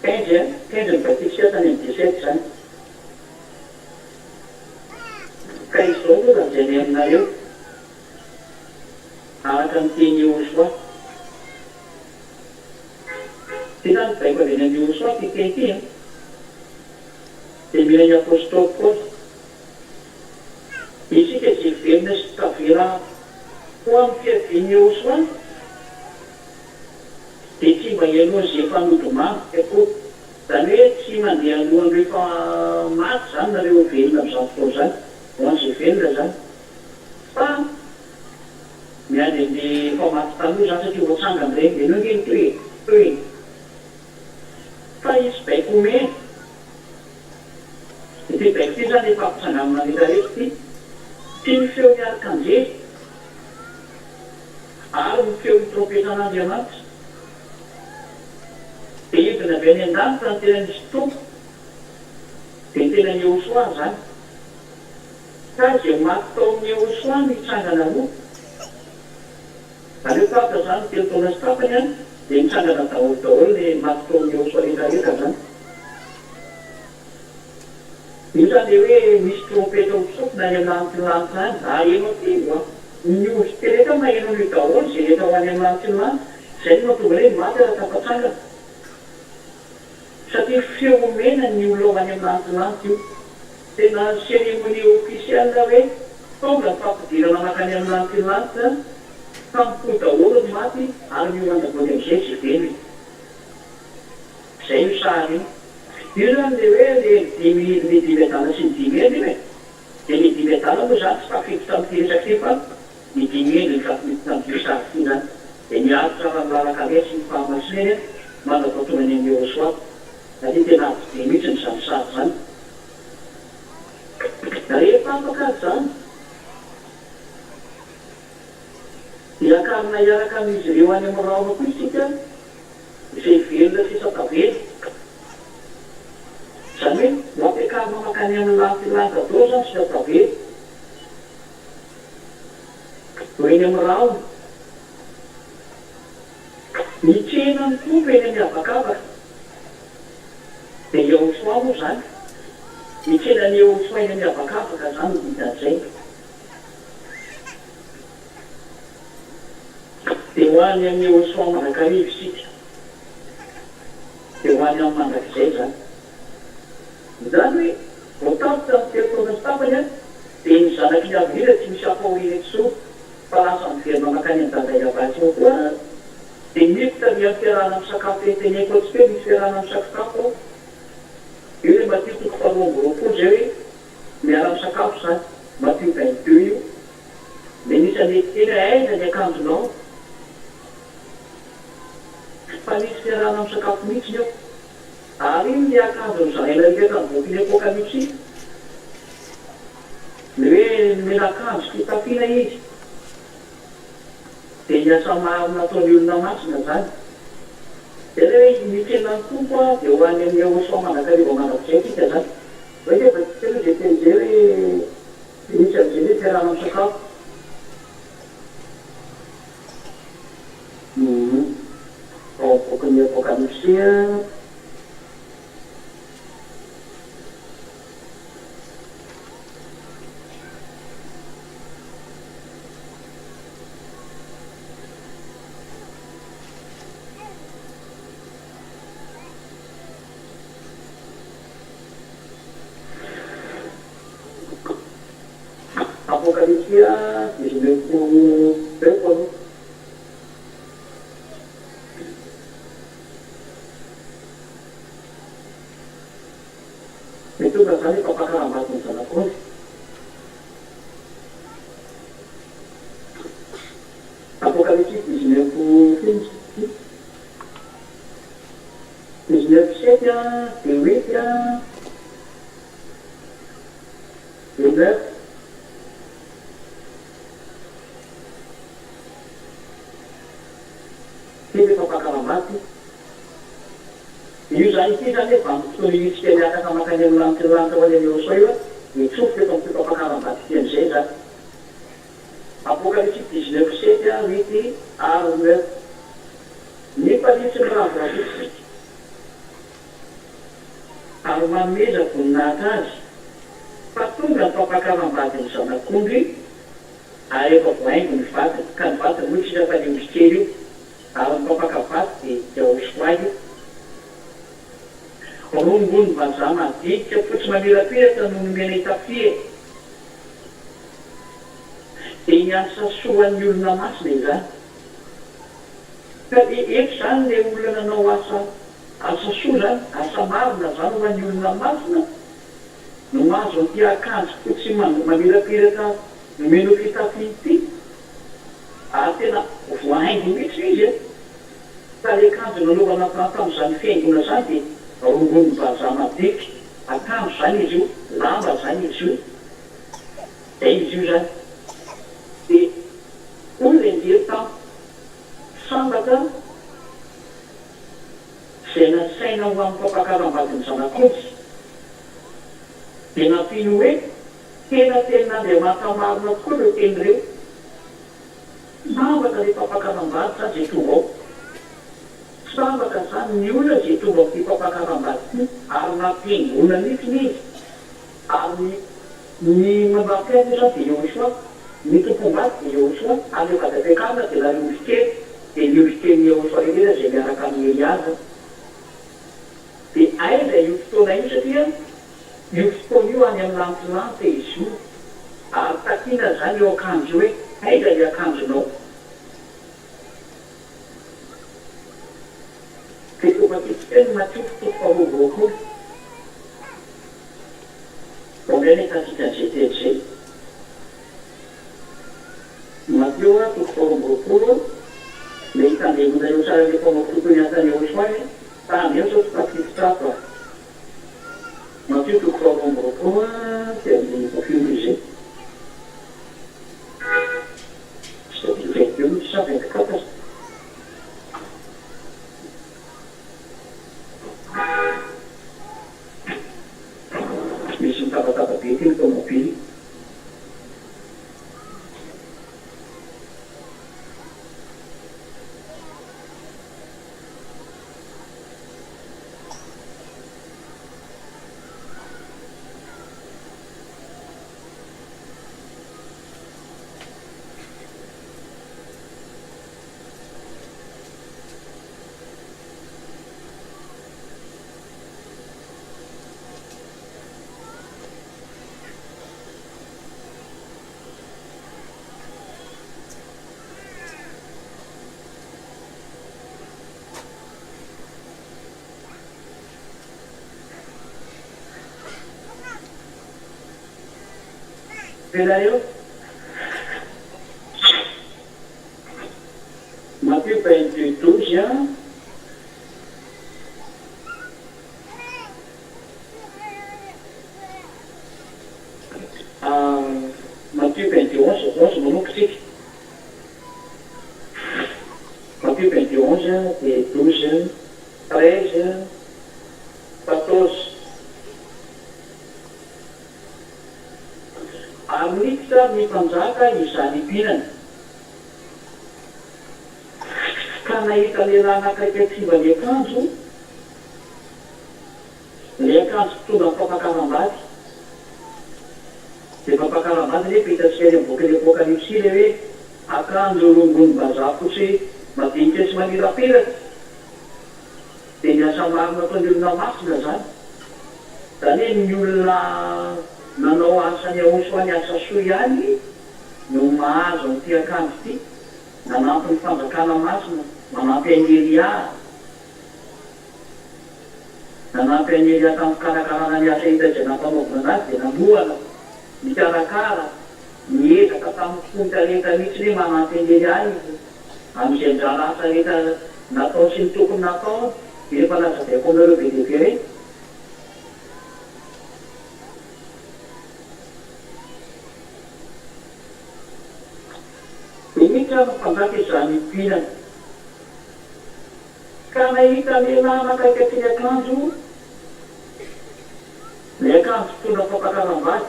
Pension, but it's just an intersection. Kay solo lang dyan na yun. Continuous what? Tinatay ko rin ang news what, ikiti. Timila niya po stop po. Isi kasi fairness kafira. Kung news one, iti ba yan mo siya pangutuma? Eko, dahil si mandiyan mo ang rifa mat, saan na rin yung film na sa posan? Kung si film na saan? Pa, yan hindi pamatan mo sa tiwag sanggang rin, dinugin tuwi. Pa, ispek umi. Iti pekti sa di papasanam na nidaliti. Tinfyo niya kanji. Alam fyo trompeta na diamat. Iyo pinabeni ang tantinan di stop. Tintinan yung uswa, sa? ka zay maty tao amin'ny osoany hitsangana roa aleo pata zany telo taona sy tapany any dia mitsangana daholo daholo le maty tao amin'ny osoa rehetrarehetra zany io zany le hoe misy trompetra misopona any amin'ny lanitra any eno atygo a ny osy tereka maheno io daholo zay rehetra ho any amin'ny lanitra ny lanitra zay no mahatonga hoe maty raha tapatsangana satria feomena ny olovany amin'ny lanitra lanitra io tena cérémonie officielle hoe tonga fampidirana makany amin'ny lanitra lanitra tampo daholo ny maty ary miomandavony amin'izay sy velo zay io sary io zany le hoe le dimy adala sy ny dimy eny hoe dia le dimy adala moa zany tsy tafiditra tamin'ity resaka fa ny dimy eny ny tafiditra tamin'ity sary ity zany dia miaritra raha milalaka re sy ny fahamasineny manao patonany amin'ny osoa satria tena aty be mihitsy ny zany sary zany da rehefa afaka azy zany iakarina iaraka amin'izy ireo any amin'ny raona koa isika izay velona fisakavelo zany hoe mampiakarina makany amin'ny lantilanta dao zany fisakavelo ho eny amin'ny raona mitsena ny tompo eny amin'ny avakavaka dia eo soa moa zany mitsena ny eo soa eny amin'ny avakavaka zany mitan'izay dia ho any amin'ny eo soa mandrakarivo isika dia ho any amin'ny mandrakizay zany zany hoe voatapitra ny telo taona sy tapany a dia ny zanaky ny avirira tsy misy afahoina etsoa fa lasa miverina makany amin'ny daday avatsy ao koa dia mifita miany fiarahana amin'ny sakafo eteneko atsika hoe misy fiarahana amin'ny sakafo io hoe matio toko faharoamboroapolo zay hoe miara amin'ny sakafo zany matio 22 io dia misy anetiteny aiza ny akanjonao fa misy fiarahana amin'ny sakafo mihitsy eo ary iny ny akanjo n'izany elaileta ny voapiny epoka mihitsy le hoe mena akanjo fitafiana izy dia niasa maro nataony olona masina zany dia le hoe mitsena ny tompo a dia ho any amin'ny osoa mandrakarivo mandrakizay tika zany hoe dia fa telo zay teny zay hoe misy amin'izay hoe fiarahana amin'ny sakafo ao bokany epoka mihitsy Apocalipsia 19:3 mitonga zany fampakaram-baty ny zanak'ondry Apocalipsia 19:15 19:7 dia 8 dia 9 teny fampakaram-baty io zany ity zany hoe vamototoy itsika miakasa makany amin'ny lanitra ho any amin'ny osoa io a mitsofoka eto amin'ity fampakaram-baty ty amin'izay zany Apocalypse 19:7 8 ary 9 nifalitsy ny raha voapisy ary mameza voninahitra azy fa tonga ny fampakaram-baty ny zanak'ondry ary efa voaingo ny vaty ka ny vaty moa tsira fa liomby kely io ary ny fampakavaty dia osoaio rongony vazaha madika fotsy mamirapiratra no nomena itafie dia niasasoan'ny olona masina izany ka eto zany le olona nanao asa soa zany asa marina zany ho an'ny olona masina no mahazo an'ity akanjo fotsy mamirapiratra nomeno fitafia ity ary tena voahaingo mihitsy izy e ka le akanjo nanaovana tamin'izany fiaingona zany dia rongony vazaha madiky akanjo zany izy io lamba zany izy io zay izy io zany dia olona enjery tamy sambatra zay nasaina ho amin'ny fampakaram-baty ny zanak'ondry dia nampino hoe tena matamarina tokoa reo teny reo sambaka rehefa mpakaram-barotra zay tonga ao sambaka zany ny olona zay tonga ty mpampakaram-barotra ary nampingona nifiny izy ary ny mampiaino zany dia eo soa ny tompom-baty dia eo soa ary eo kadapekana dia la riovokely dia liovokely eo soa rehetra zay miaraka amin'ny eliaza dia aiza io fotoana io satria io fotoana io any amin'ny lantilanta izy io ary takiana zany eo akanjo hoe aiza le akanjonao dia tofa tititeny matiofototo farovorokoly omena hitantsika an'izay teny zay mateo a toko farovorokoly le hitandemona eo tsara le fomba fotony antany eo soany tany eo sao tokafititrato a mateo toko farovorokoly dia amin'ny tafio izay io misy sa 24 misy mitabataba be ty ny tomobily Pela eu Matthieu 28, 12 ans Matthieu 21, 11 manombotsika Matthieu 21 et 12, 13, 14 Amriksa ny mpanjaka izany mpinana ka nahita lehilahy anakaiky atsiva ny akanjo tonga ny fampakaram-bady dia fampakaram-bady le hitantsika ny boky le apokalipsy le hoe akanjo rongony bazaha fotsy madinika sy manirapiratra dia niasa marina ataony olona masina zany zany hoe ny olona nanao asany ahosoany asa soa ihany no mahazo an'ity akanjo ity nanampy ny fanjakana masina manampy any Elia nanampy any Elia tamin'ny fikarakarana ny asa hitazay nampanaovana azy dia namohana mikarakara miezaka tamin'ny fonta rehetra mihitsy hoe manampy any Elia izy amin'izay anjara asa rehetra natao sy ny tokony natao rehefa lazavaiko aminareo be dia be hoe mihitsy mpanjaka izany mpinana ka nahita lehilahy anakaiky aty akanjo le akanjo fitondra fampakaram-bady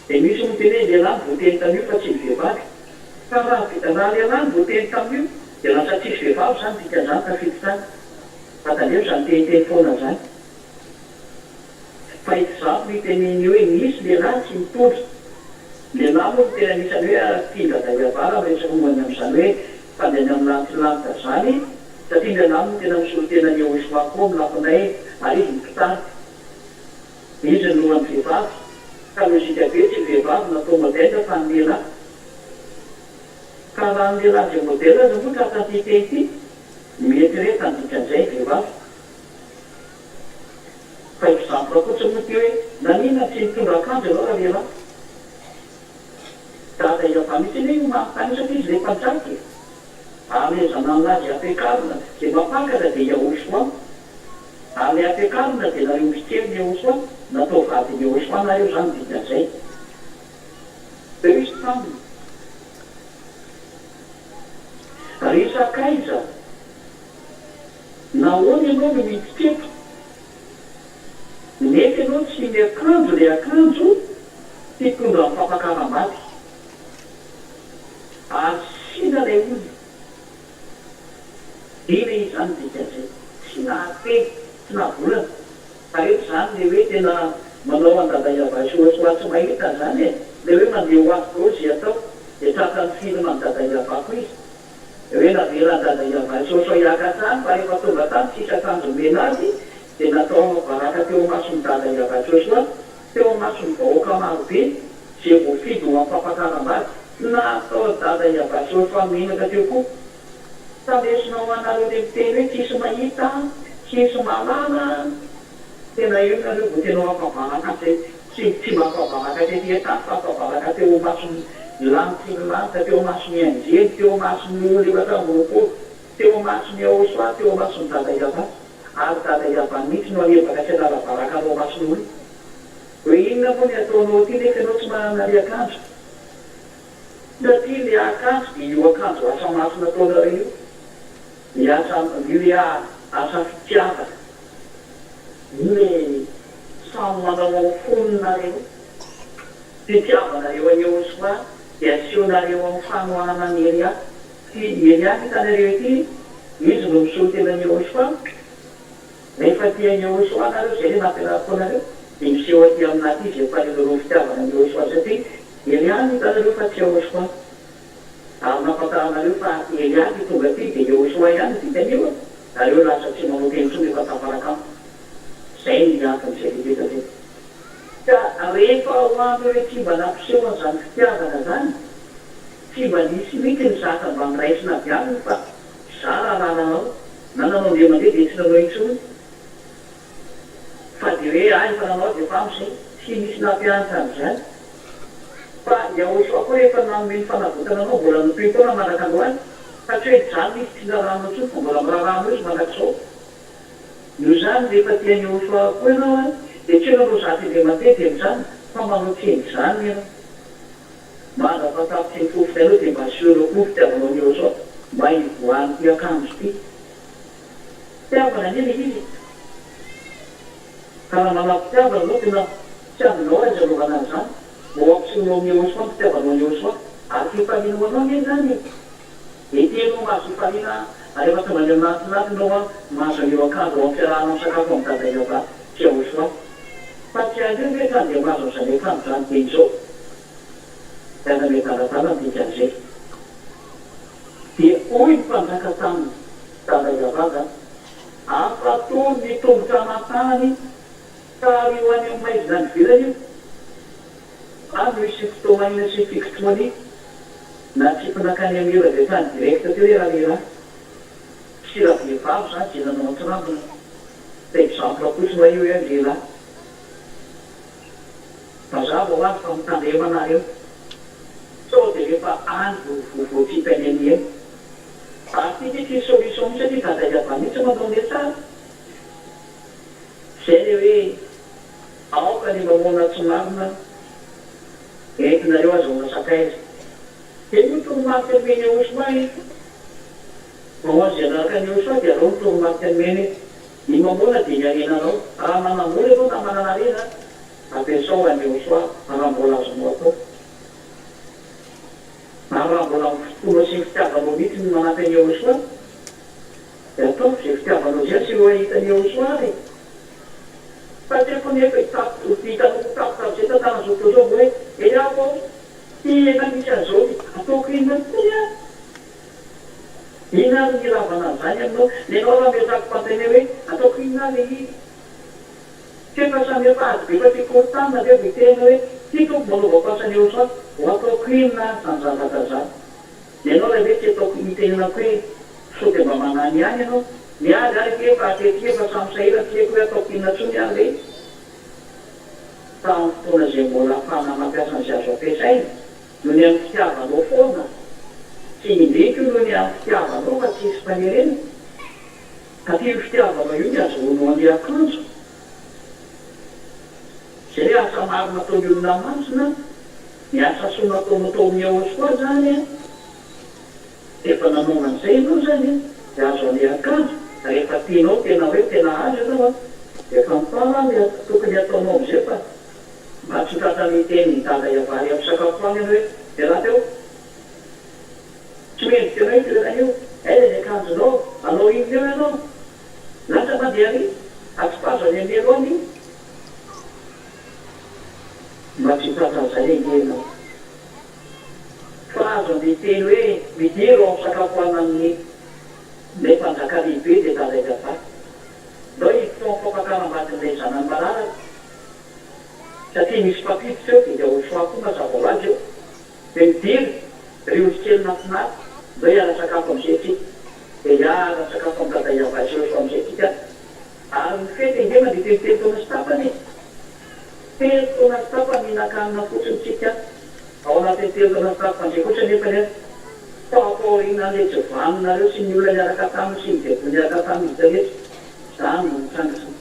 dia misy miteny hoe lehilahy voateny tamio fa tsy ny vehivavy ka raha lehilahy voateny tamio dia lasa tsisy vehivavy zany dikan'izany tafity tany fataleo zany teniteny foana zany fa ity zafo miteneny hoe misy lehilahy tsy mitondra lehilahy moa tena anisany hoe tia dadavavara rehetra mombany amin'izany hoe fandehany amin'ny lantilanta zany satria lehilahy moa tena misolo tena ny eo isoako amin'ny lafinay ary izy mpitany izy ny lohan'ny vehivavy ka lozika be tsy vehivavy natao modèle fa ny lehilahy ka raha ny lehilahy zay modèle azy moa tratatite ity mety hoe tandikan'izay vehivavy fa exemple kotsy moa ty hoe nanina tsy mitondra akanjo ianao raha lehilahy dada efa misy ny mampitany satria izy le mpanjaky amezana aminazy ampiakarina dia mampakatra dia iahosoa ary le ampiakarina dia nariovikely ny ahosoa natao vady ny ahosoa nareo zany dikan'izay dia misy taminy resakaiza nahoana ianao no miditreto nety ianao tsy miakanjo le akanjo titondra ny fampakaram-bady ary sina lay olona ina izany dikazay tsy nahateny tsy navolana fareto zany le hoe tena manao andadaiavasoasoatsy mahita zany e le hoe mandeha ho azy gôzy atao de traka ny filma ny dadaiavako izy hoe navela ny dadaiavasoso iaka zany fa rehefa tonga tany tsisy akanjo mena azy de natao baraka teo masony dadaiavasoso a teo masony vahoaka marobe zay voafidy ho ampapakaram-bady natao dadaiavasoso fa menaka teo koa tandesina ho anareo le miteny hoe tsisy mahita tsisy malala tena eo nareo vo tena mampavaraka tsy mampavaraka tetỳ tany fa mampavaraka teo masony lanitsilanta teo masony anjely teo masony olevakamboroapolo teo masony aosoa teo masony dadaiava ary dadaiava mihitsy no alevaka tsy alalavaraka anao masony olo hoe inona moa ny ataonao ty nefa anao tsy manana le akanjo satria le akanjo de io akanjo asa masina ataonareo io le asa fitiavana le samy manao fononareo fitiavanareo aneo soa de aseonareo amin'ny fanohanana ny eria ty eria hitanareo ity izy no misolo tena aneo soa rehefa ty aneo soa nareo zay le nampianarako de miseho aty aminaty izy efaneloreo fitiavana aneo soa satria eria hitanareo fa tsy ao soa ary nampatanareo fa eria ty tonga ty de eo soa ihany ditanio nareo lasa tsy manao tenitsony efa tafaraka zay ny akan'izay leveta zay ka rehefa hoandro hoe tsy mba nampiseho an'izany fitiavana zany tsy mba nisy mity ny zaka mba miraisina avy aminy fa za rahalananao na nanao nde mandeha de tsy nanao intsony fa de hoe ay fa nanao de fa amizay tsy misy nampianatra am'izany fa iaosoa koa rehefa nanome fanavotana anao mbola notoy koana manaka aloany fa tsy hoe zany misy tsy narano tsony fa mbola mirarano izy manakizao no zany rehefa tiany osoa koa ianao a de tsy nanao zaty le matety am'zany fa manao teny zany ianao manapatapitsy ny fofony anao de mba aseonao koa fitiavanao ny osoa mba hivoany ty akanjo ty fitiavana neny izy karaha manao fitiavana anao tena tsy aminao azy alovana an'izany mbo ampiseonao ny osoa fitiavanao ny osoa ary fifaninao anao eny zany etenao mahazo ifanina rehefa tonga ny aminatinatynao a mahazo an'io akanjo ao ampiarahana amin'ny sakafo amin'ny dadaiava tsy ahosoa fa tsy andreo hoe ka de mahazo an'izany akanjo zany de izao tena metaratana dikan'izay de hoy mpanjaka taminy dadaiavaga afatony ny tongotra amatany ka io any amin'ny maizy zany velany io any misy fotoana sy fikitroany na tsy pinakany amira de tany direkta teo hoe raha leraha sy raha vehivavy zany de nanao antrambona fa exemple kotsy ma io hoe lehilahy mazava ho azy fa mitandremanareo sao de rehefa any vovoatsipany any eny aty ty solution mihitsy satria dadaiava mihitsy manao le tsara zay le hoe aoka ny mamona tsy marina entinareo azy ona sakaiza de io toromarika ameny osoa i mahoazy anaraka ny osoa de alao ny toromarika ameny ny mamona de ny arenanao raha manambola avao na mananarena ampiasao any osoa raha mbola azonao atao na raha mbola fotoana sy ny fitiavanao mihitsy ny manampy any osoa de atao zay fitiavanao zay sy ho ahitany osoa ary fa tsy efa nefa hitanao tapitapy zay tantana zao teo zao hoe eako ty ena misy an'izao ataoko inona toya ina ary ny ravana an'izany aminao lenao raha miatako pantene hoe ataoko inona le izy tsefa samy efa ady be fa tikortana de vitena hoe titoko manaovapasany eo soa ho ataoko inona zany zavatra zany lenao raha hoe tsy ataoko mitenenako hoe so de mba manany ihany ianao miady ary efa atety efa samy sahira tieko hoe ataoko inona tsony any le tamin'ny fotoana zay mbola afahana mampiasa ny azo ampiasaina no ny amin'ny fitiavanao foana tsy indreky io no ny amin'ny fitiavanao fa tsy isy fanerena ka ty fitiavanao io ny azovoanao any akanjo zay hoe asa maro nataony olona masina ny asa so nataonatao miaosy koa zany a efa nanao an'izay ianao zany de azo any akanjo rehefa tianao tena hoe tena azo ianao a efa mipara le tokony ataonao am'izay fa mba tsy tratra ny teny dada iavary amin'ny sakafo any hoe dia raha teo tsy mendry tena io toerana io ny akanjonao anao iny eo ianao lasa mandeha ary atsipazo any amin'ny aloany io mba tsy hitatran'izay engenao fa azo ny teny hoe midiro amin'ny sakafo any amin'ny lay mpanjaka lehibe dia dada iavary ndao hifoampakaram-badin'ilay zanany mararaka satria misy mpapiditra eo dia hosoako mazava ho azy eo dia midiry rivotsykely nafinafy ndao hiara-sakafo amin'izay tsika dia hiara-sakafo amin'ny dada iavary sy rehefa amin'izay tsika ary ny fety engena dia telo taona sy tapany telo taona sy tapany mihinan-kanina fotsiny tsika ao anatin'ny telo taona sy tapany izay kosa nefa ny papaoriana ilay tsy vaninareo sy ny olona niaraka taminy sy midebo niaraka taminy izy rehetra zany no mitsangasana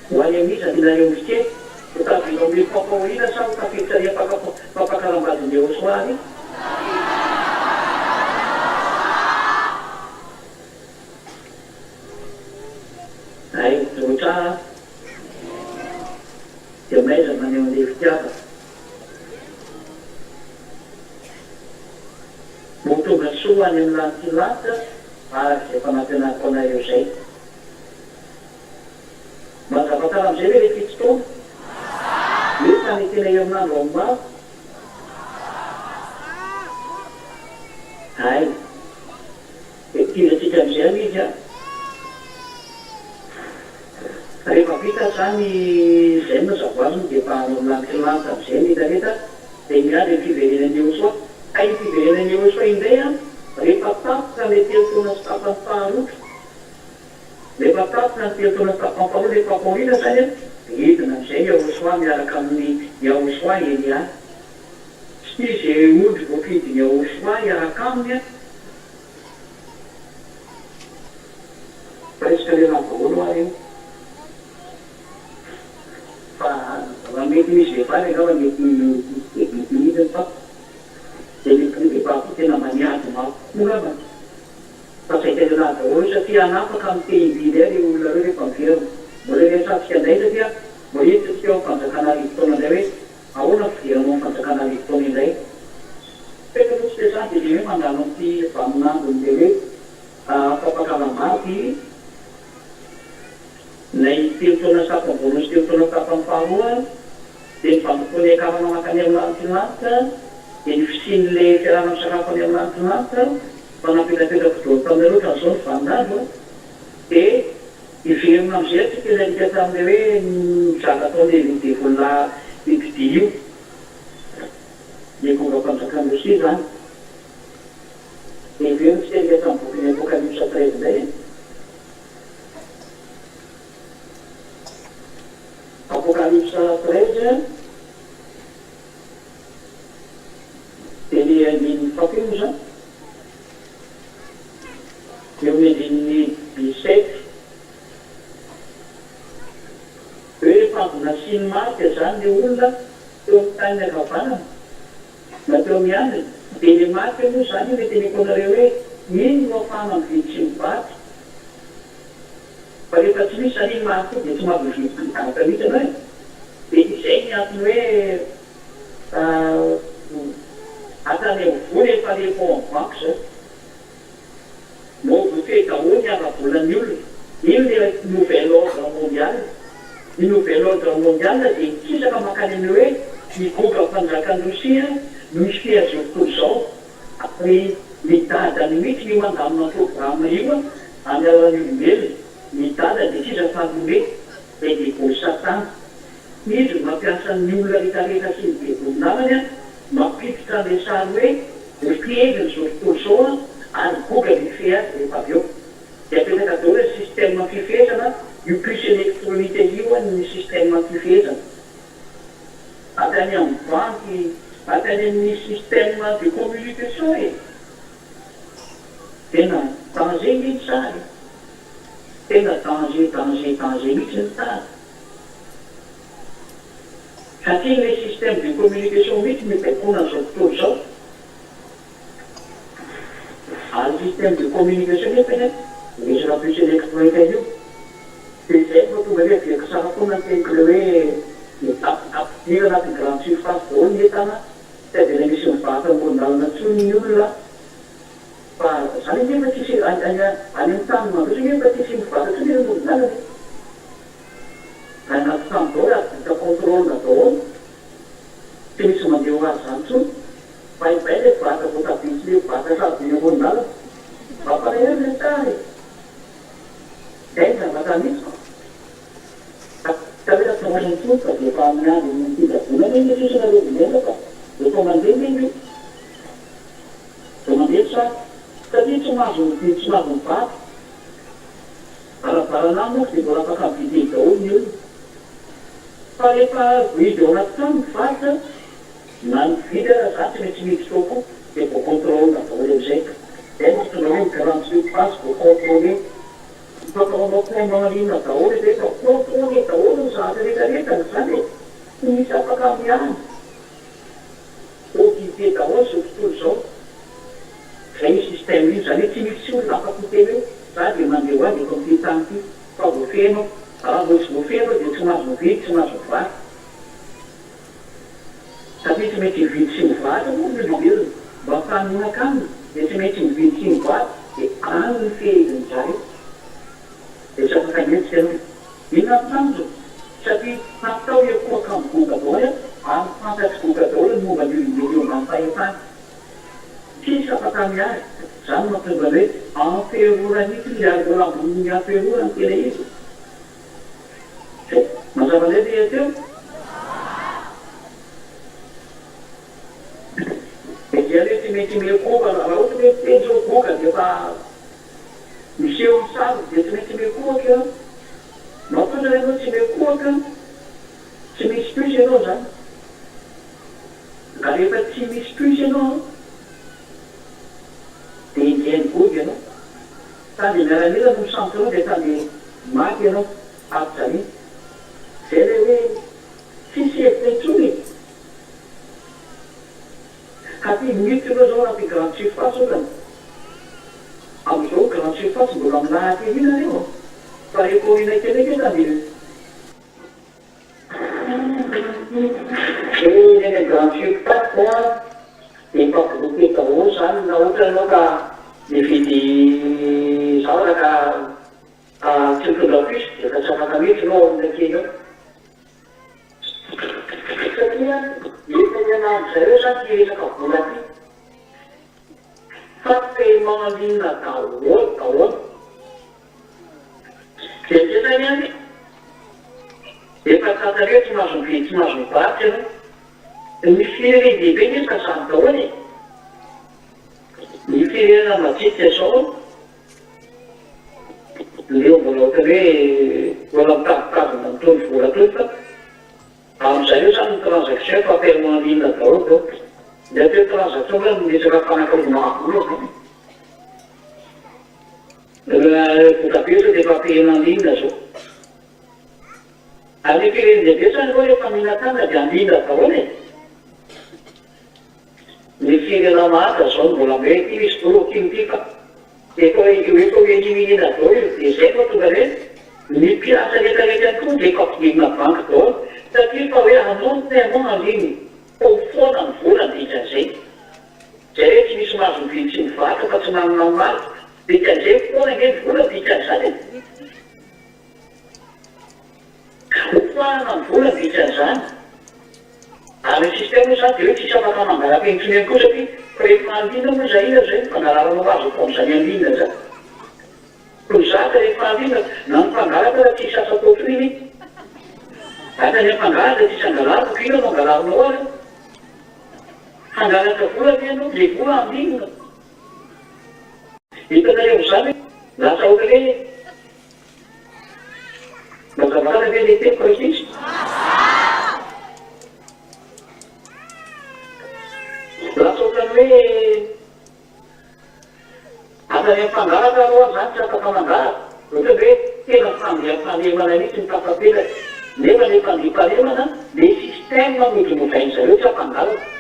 ho any amin'iza dinareo misy kely hotavinao mily papaoriana sa ho tafiditsaria pampakaram-badin'ilay osoary ay zotra dia maiza maneo an'ilay fitiava motonga soa any amin'ny lanity lata ary zay fanampianariko anareo izay manjavatara amin'izay hoe le fitsitona nefa ny tena eo amin'andro amin'maro ay tizatsika amin'izay any izy a rehefa vita zany izay mazavoaziny dia mba milanitylanta amin'izay mitareta dia miady ny fiverenany eo soa ay fiverenany eo soa indray a rehefa tapoka le telo taona sy tapany faharotra rehefa tapoka ny telo taona sy tapany faharotra rehefa paoriana zany a hidina amin'izay iaosoa miaraka amin'ny iaosoa eny any sy izay ondry voafidiny iaosoa iaraka aminy a presque le lavolo ary io fa raha mety misy vehivavy angamba mety mihidiny fa dia mety bako tena maniady makongamba fa zay tena lavolo satria anafaka amin'ny te-hividy ary olona reo rehefa miverina mbola resatsika anday satria mbo hitatsika ao fanjakana rivotaona indray hoe ahoana fiveranao ny fanjakana rivotaona indray tena fotsy dia zany dia le hoe mandano amin'ity vaminandrony le hoe fampakaram-bady nay telo taona sy tapany voalohany sy telo taona sy tapany faharoa dia ny vanim-poany akarana makany amin'ny lanitylanta dia ny fisin'le fiarahana misakafo any amin'ny lanitylanta fanampetrapetrako dolo taminareo tan'izao ny vaninandro dia iverina amin'izay tsika ilay alika tamin'le hoe mizaka ataon'le videvolona bibidi io le gonga-mpanjakan'io si zany dia iverina tsika alika tamin'ny bokiny apokalypsa 13 indray Apocalypse 13 dia le andininy fampioza eo amin'ny andininy 17 hoe fambona siny marika zany le olona teo amin'ny taniny akavanana na teo amin'ny andriny dia le marika moa zany hoe teneko anareo hoe iny no afahana mividy sy mivaty fa rehefa tsy misy aniny marika dia tsy mahavividy anaka mihitsy anao e dia izay ny antony hoe atany vola efa le pao amin'ny banky zao no vofe daholo ny ara-volan'ny olona iny le nouvel ordre mondial ny nouvel ordre mondial dia nikisaka makany amin'ny hoe migoga mpanjakan'ny Rosia no misy fiazo tontolo izao ary midadany mihitsy ny mandamina programa io amin'ny alalan'ny olombelona midada dia tsisa fanome dia debolo satana izy mampiasa ny olona rehetrarehetra sy ny bebolinamany a mampiditra an'ilay sary hoe hofieviny zao tontolo zao a ary goga ny fiazy rehefa avy eo dia apetaka dao hoe système fifehezana io puce électronique io a ny système fifehezana atany amin'ny banky atany amin'ny système de communication e tena danger mihitsy sary tena danger mihitsy ny sary satria le système de communication mihitsy mibaikona zao tontolo zao ary système de communication nefa iny misy raha puce électronique io dia izay no tonga hoe diaka sara foana ny teniko le hoe apidira anaty grande surface daholo ny entana tsy dia ilay misy mivata ambony-dalana tsony ny olona fa zany nefa tsisy any amin'ny tany mandroso nefa tsisy mivata tsony ny ambony-dalana anaty tany daholo ary vita contrôle daholo tsy misy mandeha ho azy zany tsony paipay le vata voatabitsy le vata sady ny ambony-dalana mampanahirana ny tsary zay ny zavatra misy tavela tsaroany tsony fa dia efa amin'ny andro ny fidavonana iny sisina levilela fa efa mandeha iny dia mandeha tsara satria tsy mahazo mivata arabarana moa dia mbola afaka mividy daholo ny olona fa rehefa vidy ao anaty tany mivata na mividy ara za tsy maintsy miditra toko dia vo contrôle daholo amizay zay misy tonga hoe grande surface vo contrôler fataonao manalina daholo zay fa contrôler daholo ny zavatra rehetrarehetra zany e tsy misy afaka miany occupé daholo zao tontolo zao zay ny système io zany hoe tsy misy olona afaka miteny hoe za dia mandeha ho azy efa mity tany ty fa voafeno raha mbo tsy voafeno dia tsy mahazo mividy tsy mahazo mivata satria tsy maintsy mividy sy mivata moa ny olombelona mba hafaninakany dia tsy maintsy mividy sy mivata dia any ny feheziny zay dia tsy afaka mihetsika anao inona tanjo satria natao ekoaka amin'ny goga daholo amin'ny fantatsy goga daholo ny momba ny olombelona ambany fahefany tsisy afaka miary zany mahatonga hoe amperorana ity ary mbola amboniny amperorana tena izy mazava lay dia teo dia hoe tsy maintsy mekoka raha ohatra hoe tenzao goka dia efa miseho misaro dia tsy maintsy mekoaka eo mahatonga hoe anao tsy mekoaka tsy misy plus ianao zany ka rehefa tsy misy plus ianao dia injeny gogy ianao tany miaran'ila no misantonao dia tany maty ianao avyzany zay le hoe tsisy hevitra intsony ka ty mity aloha zao raha ty grande surface ohatany am'izao grande surface mbola milahatra ihina reo fa rehefa ohina keleke tany eny grande surface efa bloqué daholo zany na ohatra anao ka mividy zao raha ka tsy mitondra plus dia ka tsy afaka mihitsy anao amina kely ao satria efa mianandro zay eo zany ty resaka vola ty fa paiement en ligne daholo dia zay zany any efa tsatareo tsy mahazo mividy tsy mahazo mivarotra ianao ny firenena lehibe izy ka zany daholo e ny firenena majitika zao leo mbola ohatra hoe mbola mitavokavina mitony vola tony fa amin'izay eo zany ny transaction fa paiement en ligne daholo zao dia teo transaction zany miresaka fanakaovana vola vokabe zao dia efa paiement en ligne zao ary ny firenena lehibe zany koa rehefa mihinan-tany dia en ligne daholo e ny firenena mahata zao mbola hoe ty misy blokiny ty fa efa hoe minina daholo dia zay fa tonga hoe ny mpiasa rehetrarehetra koa dia efa fidirina banky daholo satria fa hoe anao ny paiement en ligne ao foana ny vola dikan'izay zay hoe tsy misy mahazo mividy sy mivata fa tsy manana maro dikan'izay foana nge ny vola dikan'izany hofoana ny vola dikan'izany ary ny système zany dia hoe tsisy afaka mangalaka intsony ihany koa satria rehefa en ligne moa zay ina zay mifangalaranao azo ataon'izany en ligne zany koa zaka rehefa en ligne na ny mpangalaka raha tsisy asa ataotry iny aka ny mpangalaka tsisy angalarako ina no angalarinao ary hangalaka vola ty ianao le vola en ligne hitanareo zany lasa ohatra hoe mazavana ve le teko resisy lasa ohatrany hoe atany mpangalaka aloha zany tsy afaka mangalaka ohatra hoe tena fandeha-pahalemana mihitsy ny tafapelaka nefa le fandeha-pahalemana le système mamodomodainy zareo tsy ampangalaka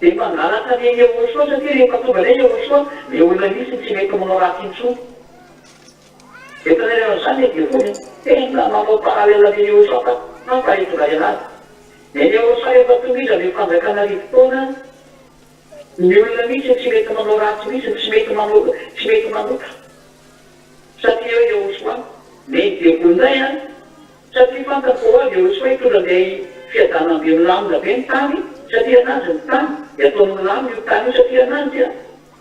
dia mangalaka le eosoa satria rehefa tonga le eosoa le olona misy tsy mety manao raha tintsony etanareo an'izany diovony tena manao paralela ny osaka mampahitoray anazy eny osa efa tongiza ny fanjakana rivotaona ny olona misy tsy mety manao ratsy misy tsy mety manota satria eo osoa mety devolonay a satria fantako avy eo osoa tonga lay fiadanambe milamina be ny tany satria anazy ny tany de ataony milamina io tany io satria anazy a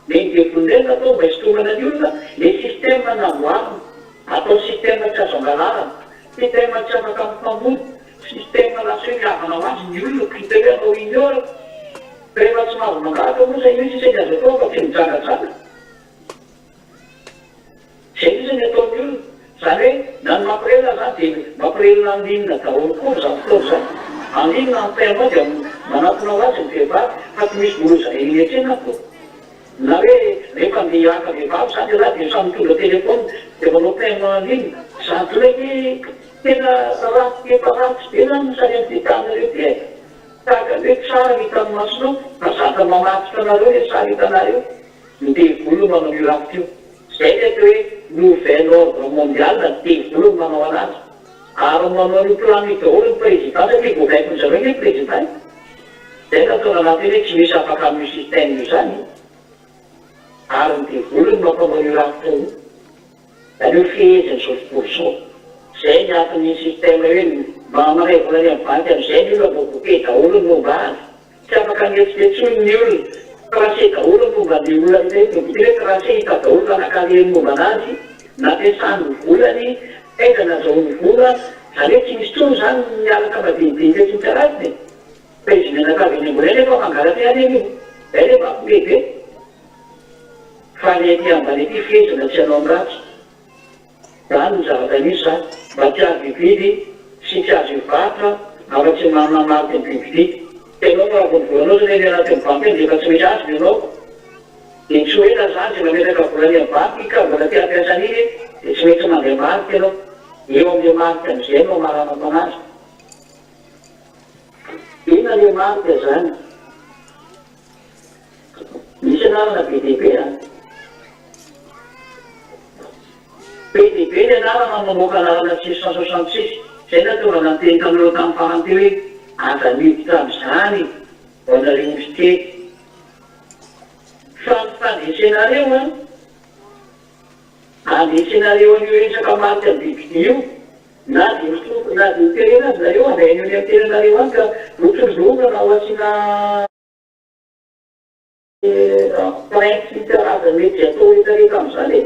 mety devolonay natao mba hisotomana ny olona le sistema namboarina atao sistema tsy azo angalarana sistema tsy afaka mifamono sistema lasa hoe miavana ho azy ny olona kriteria anao iny eo rehefa tsy mahazo mangaraka moa zay misy izay ny azo atao fa tsy mijangajaga zay izany ataony olona zany hoe na ny mampirelina zany dia mampirelina amin'inona daholo koa zany fotoana zany amin'inona ny painao dia manatona ho azy ny vehivavy fa tsy misy boloza rehetra ko na hoe rehefa andeha haka vehivavy zany raha dia samy mitondra telefôny dia manao painao amin'inona zany toleky tena efa ratsy be zany sary am'fitanareo ty tahaka hoe tsara hitan'ny masonao fa zata mamatitra anareo le sary hitanareo ny devolo manao io raha tio zay le atao hoe nouvelle ordre mondial na devolo manao anazy ary manao ny plany daholo ny président satria vokaiko ny zareo ny président zay nataona anaty hoe tsy misy afaka amin'ny système io zany ary ny devolo ny mampanao io raha tio zany hoe fiheziny sofoporizao zay ny atin'ny système hoe maray volany amin'ny banky am'izay ny olona vovoke daholo ny momba azy tsy afaka mietsiketsony ny olona tracé daholo ny momba ny olona zay hoe tracé hita daholo anakareny momba anazy nampiasany volany aiza nazaony vola zany hoe tsy misy tsony zany miaraka madinidinika tsy mitsarasiny président nakaveny ambolay nefa mangalatra ihany eny io zay rehefa lehibe fa ny aty ambany aty fihezina tsy anao amin'ny ratsy zany ny zavatra misy zany mba tsy azo bibidy sy tsy azo ivatra afa-tsy manamary ny bibidy tenao raha vonvolanao zany eny anaty banky eny efa tsy misy azy ny anao dia tsy hoe lazany zay mametraka volany amin'ny banky ka mbola ty ampiasan'iny dia tsy mety mandeha marika ianao eo amin'le marika am'izay no maranako anazy inona le marika zany misy anarana BDB PDB ny anarana mamoaka anarana 666 zay natonga nateny tamin'ireo tamin'ny farany teo hoe aza miditra am'izany ao anareo mosité fampifandesenareo andesenareo an'io resaka marika ny bibidy io na di terena azy nareo andainy ny amin'ny terenareo any ka notsondromana ho asiana principe araza mety atao retareta am'izany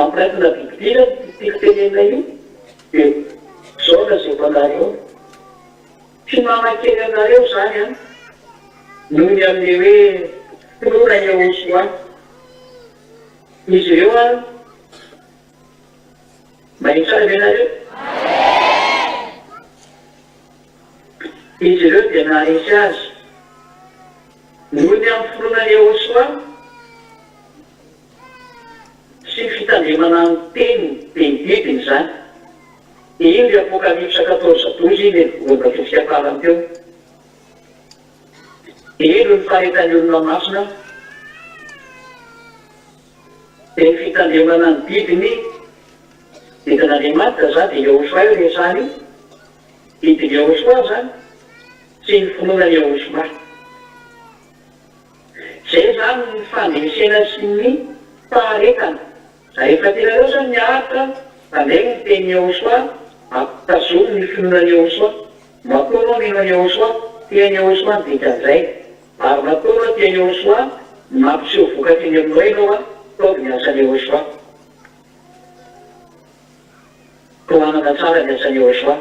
empreintina bibidina tiako tenenina io dia zao lazeva anareo tsy mamakely anareo zany noho ny amin'ny hoe mpinona eoso any izy ireo mahitsara ve nareo izy ireo dia naharesy azy noho ny amin'ny filonany eoso any sy fitandremana ny teny be ny bibiny zany iny le apocalypse 14:12 iny voana fisiakarany teo ino ny faharetany olona masina dia ny fitandremana ny bibiny didin'Andriamanitra zany dia Yahoshua io resany io didiny Yahoshua zany sy ny finoanany Yahoshua zay zany ny fandresena sy ny faharetana rehefa tianareo zany miaritra mandraigny ny teny Yahoshua ampitazomy ny finoanany Yahoshua matono minony Yahoshua tiany Yahoshua ny dikan'izay ary matono tiany Yahoshua mampiseho vokatry ny aminao ianao taovy ny asany Yahoshua tohanana tsara ny asany Yahoshua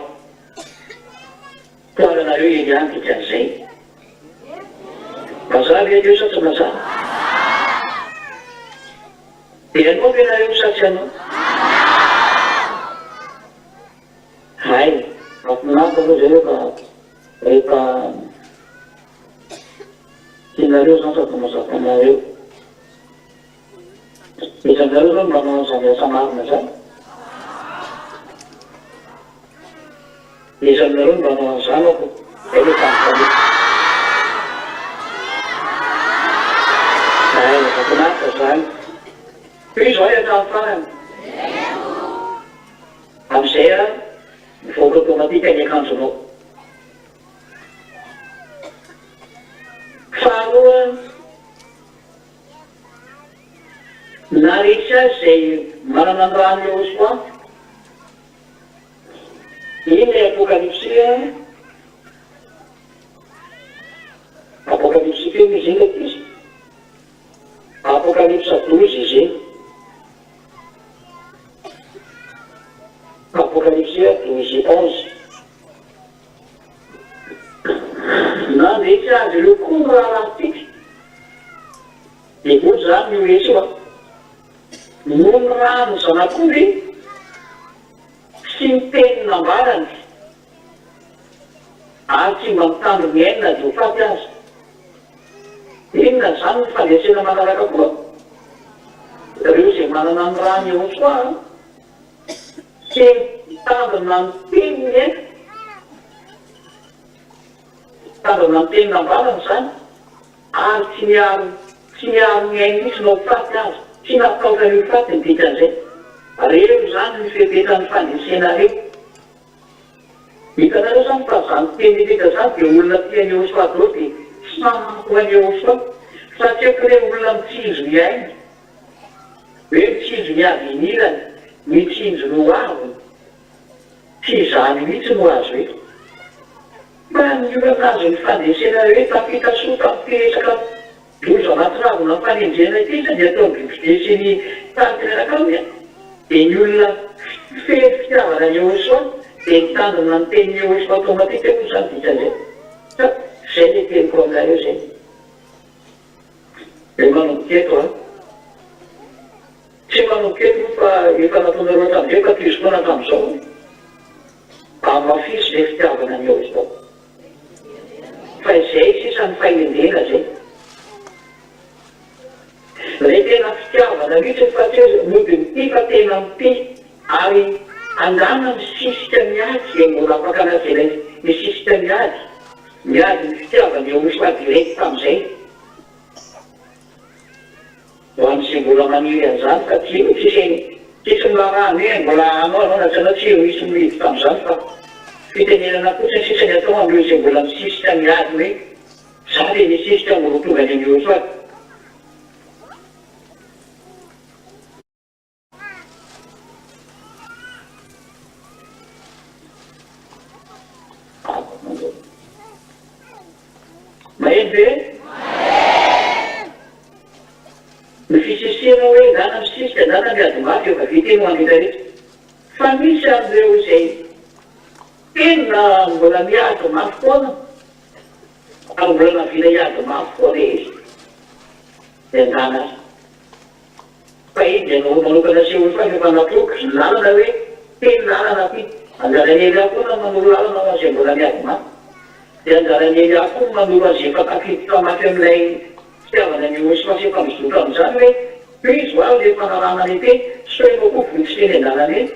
tohananareo iriany dikan'izay mazava ianio sa tsy mazava dia anao menareo sa tsy anao hay mafinaritra aloha zay rehefa tianareo zany sady mazava anareo izanareo zany manao an'izany asa marina zany izanareo manao an'izany ako zay le tampoka hay mafinaritra zany toy izao ay hatramin'ny farany tika ny akanjonao. Faharoa, na rehetra azy izay manana ny rano eo soa, iny ilay apokalipsia, apokalipsia feo izy iny izy, apokalipsa 12 izy iny, apokalipsia 12:11. Na rehetra azy ireo koa ny raharaha tiky, dia koa zany io rehetra io no ny rano zanak'omby sy ny teny nambarany ary tsy mba mitandro ny ainina dia ho faty azy. Inona zany ny fandresena manaraka koa? Ireo izay manana ny rano eo soa tsy mitandrina ny teniny aina, mitandrina ny teny nambarany zany ary tsy miaro ny aina mihitsy no ho faty azy. Tsy natao io faty ny dikan'izay. Reo zany ny fipetan'ny fandresena reo. Hitanareo zany fa zany teny dika zany dia olona tiany eo soa dao dia samy eo soa satria ko ilay olona mitsinjo ny aina, hoe mitsinjo ny avinilany, mitsinjo no aviny, tsy izany mihitsy no azo hoe. Mba niolana azy ny fandresena hoe tafita soa tafiresaka loza anaty ravina ny fanenjena ity zany atao bibide sy ny tantireraka aminy, dia ny olona fety fitiavana ny eo soa dia mitandrina ny teny eo soa automatika io zany dikan'izay. Zay ny teniko aminareo zay. Dia manomboka eto a. Tsy manomboka eto fa efa nataonareo tamin'izay ka piso foana tamin'izao amin'ny mafisy ilay fitiavana ny eo soa. Fa izay sisa ny fahendena zay. Ilay tena fitiavana mihitsy fa tsy mody mity fa tena mity ary andana misisika miady zay mbola afaka anazay misisika miady ny fitiavana eo soa direct tamin'izay. Ho an'izay mbola maniry an'izany fa tsisy milarahany hoe mbola anao natsanao tsy misy mihidy tamin'izany fa fitenenana fotsiny sisa ny atao amin'ireo izay mbola misisika miady hoe za dia misisika mbola tonga ny eo soa. Maheno ve? Ny fisisihana hoe dana misisika dana miady mafy efa viteny ho an'hita rehetra. Fa misy amin'ireo izay tena mbola miady mafy foana ary mbola navila hiady mafy foana izy dia andana azy. Fa iny dia manokana seholy fa efa natroky ny lalana hoe teny lalana ty anjarany ely foana manolo lalana ho azay mbola miady mafy. Dia anjarany ely koa manolo azy efa tafiditra tamafy amin'ilay fitiavana ny osy fa sy efa mizotra amin'izany hoe izy ho avy efa narana ny teny soenao koa vonitsiteny andalana eny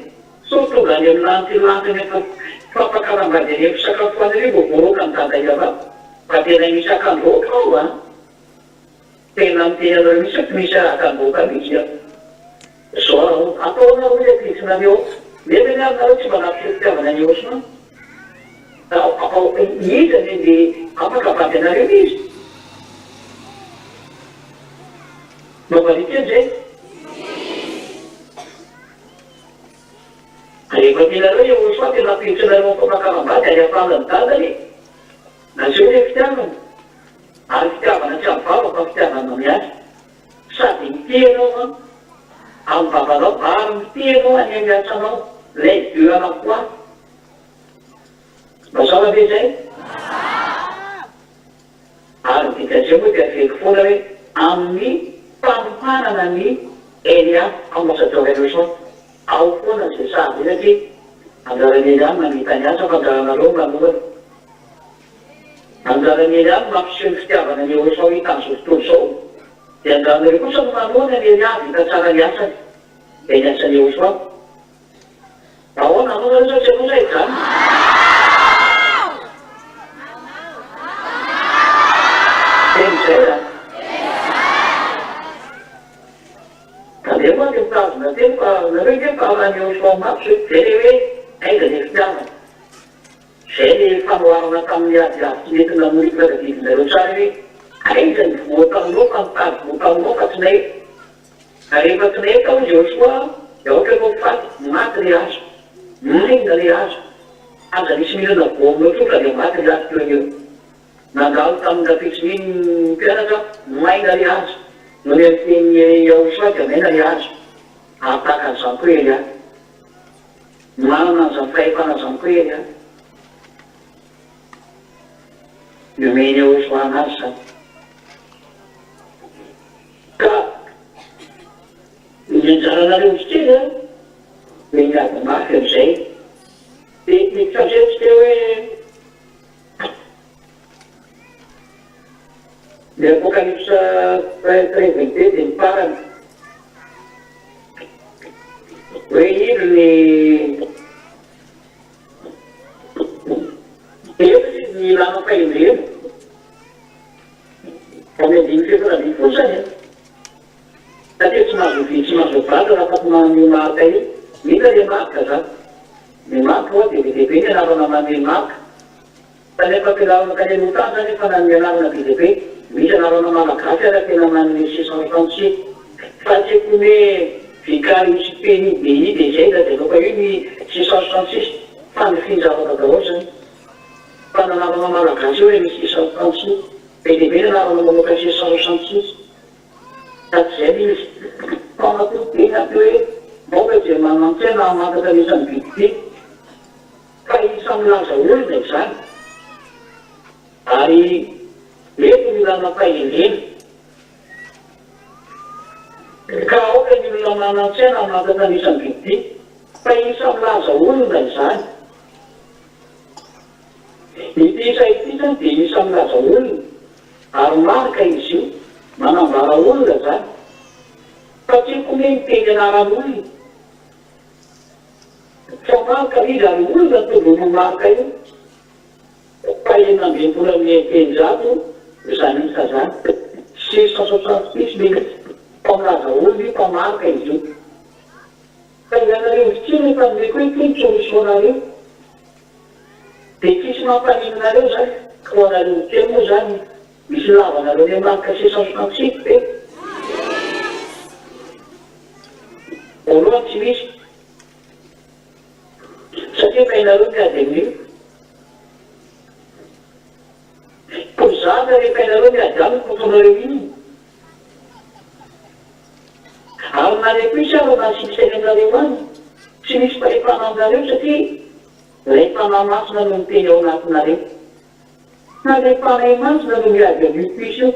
so tonga any amin'lantiny efa fampakarambady any amin'ny fisakafoana reo voavoroaka ny daday avao fa tena misy akan-doaka ao a tena miteny anareo misy misy akan-doaka mihitsy a zao ataonao hoe apisinareo nefany aminareo tsy manampy fitiavana ny osy no izy any dia afaka avady anareo izy mamarika an'izay. Rehefa tianareo eo soa tena ampilitsinareo fampakarambady ary afahana ny dadany na zao ilay fitiavana ary fitiavana tsy amin'ny vava fa fitiavana miady sady mity ianao amin'ny vavanao ary mity ianao any amiatsanao lay diolana koa mazava be zay ary dikan'izay moa dia aveky foana hoe amin'ny fanompanana ny Elia ambassadeur soa ao foana zay sady satria anjarany ely any manita ny asa fa anjaranareo manoloana anjarany ely any mampiseho ny fitiavana ny eo sao hita amin'izao tontolo izao dia anjaranareo kosa no manoloana ny ely any vita tsara ny asany dia ny asany eo soa ahoana anao nareo tsy anao zay zany tenizay a dia moa dia mitazona teny fa nareo nge fa raha ny eo soa mafy zay hoe aiza ny fitiavana zay ny famoarana tamin'ny adiady nentina molika da didinareo tsara hoe aiza ny voatanmoka mitady voatanmoka tsinay rehefa tsinay tao izy eo soa da ohatra efa faty maty le azo minda le azo aza misy milana bomeo tsotra le maty le azo teo eo nandalo tamin'ny lapitsin'iny mpianatra maina le azo no le miteny ao soa da maina le azo ataka an'izany koa ely any manana an'izany fahefana an'izany koa ely any nomeny eo soana azy zany ka nyanjaranareo izy kely a de miady mafy am'izay de mitandretsy teo hoe le apocalypse 13:22 de miparana hoe ilo ny ny ilana fahendrena amy andiny febroary fotsany satria tsy mahazo vy tsy mahazo vata raha fatinan'ny marika iny mila le marika zany le marika oa de lehibe ny anarana man'ny marika kanefa ampianarana kanelontany zany efa nan'ny anarana lehibe misy anarana malagasy ara tena man'ny 666 fa tsy haiko hoe vicary misy peni bi de zay da de loka io ny 666 fa ny finjavaka daholo zany fa nanarana malagasy hoe misy 636 be lehibe ny anarana mamoaka 666 fa tsy zay misy fanatotena ty hoe moka zay manantsena amataka isan'ny bibibe fa isan'ny laza olona izany ary eto milana fahendrena ka oka ny olona manantsena amataka isan'ny bibibe fa isan'ny laza olona izany ity isa ity zany de isan'ny laza olona ary marika izy io manambara olona zany fa tsy kome miteny anaran'olona fa marika izy ary olona tolono marika io fa enambem-polo amin'ny eninjato zany isa zany 666 minutes mpamlaza olona io fa marika izy io fa ianareo izy tsy rehefa meko hoe ty solutionareo de tsisy mampaninonareo zany ho anareo teo moa zany misy lavanareo le marika 666 be voalohany tsy misy satria fainareo miady amin'io ko zany rehefa inareo miady any fotonareo iny ary nareko isy aro nasisainy aminareo any tsy misy fahefana aminareo satria lay fanahy masina no miteny ao anatinareo na lay fanahy masina no miady amin'io pisy io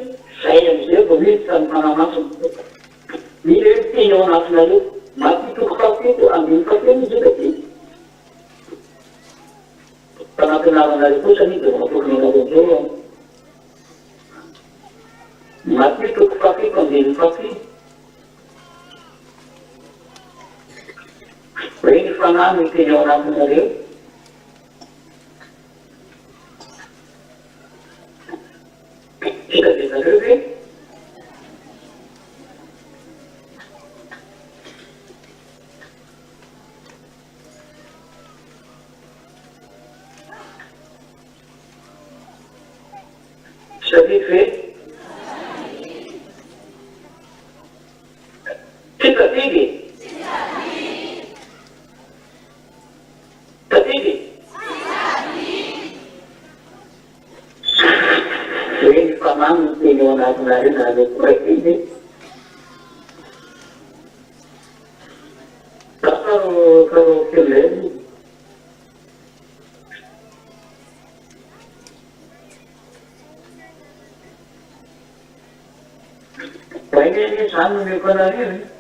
zay am'izay vao mety fa ny fanahy masina mila hoe miteny ao anatinareo matitoko fafito ambiny fateny izy io ty fanampianaranareo kosa ny de matokony anareo zao matitoko fafito ambiny fafito hoe ny fanahy miteny ao anatinareo itadenareo hoe satria hoe titatidy tatidy hoe ny fanahy miteny ao anatinareo na le korakidy karo keleny vaineny zany nomeko anareo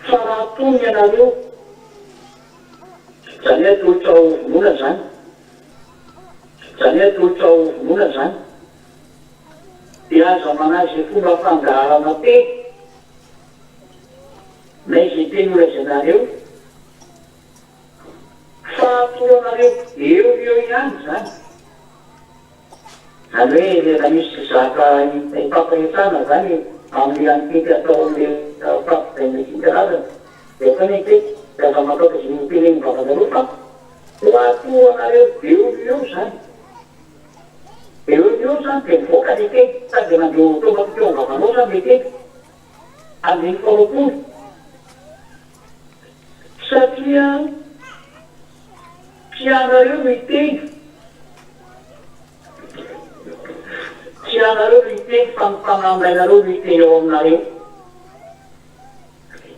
faratony ianareo zany hoe tolotra ho vonona zany zany hoe tolotra ho vonona zany dia aza manazy fomba fangarana teny na izy teny olaizanareo fa atoloanareo eo ihany zany zany hoe rehefa misy zaka hipampahitana zany amin'ny antiky ataon'le fampidaina isan-karazany dia fa ny teky rehefa mataoka izy miteneny vavanareo fa ho atoloanareo eo zany eo zany dia mivoaka ny teky sady nandeo tombakoteo vavanao zany le teky andiny faroapolo satria tianareo miteny tianareo miteny fampanambainareo miteny ao aminareo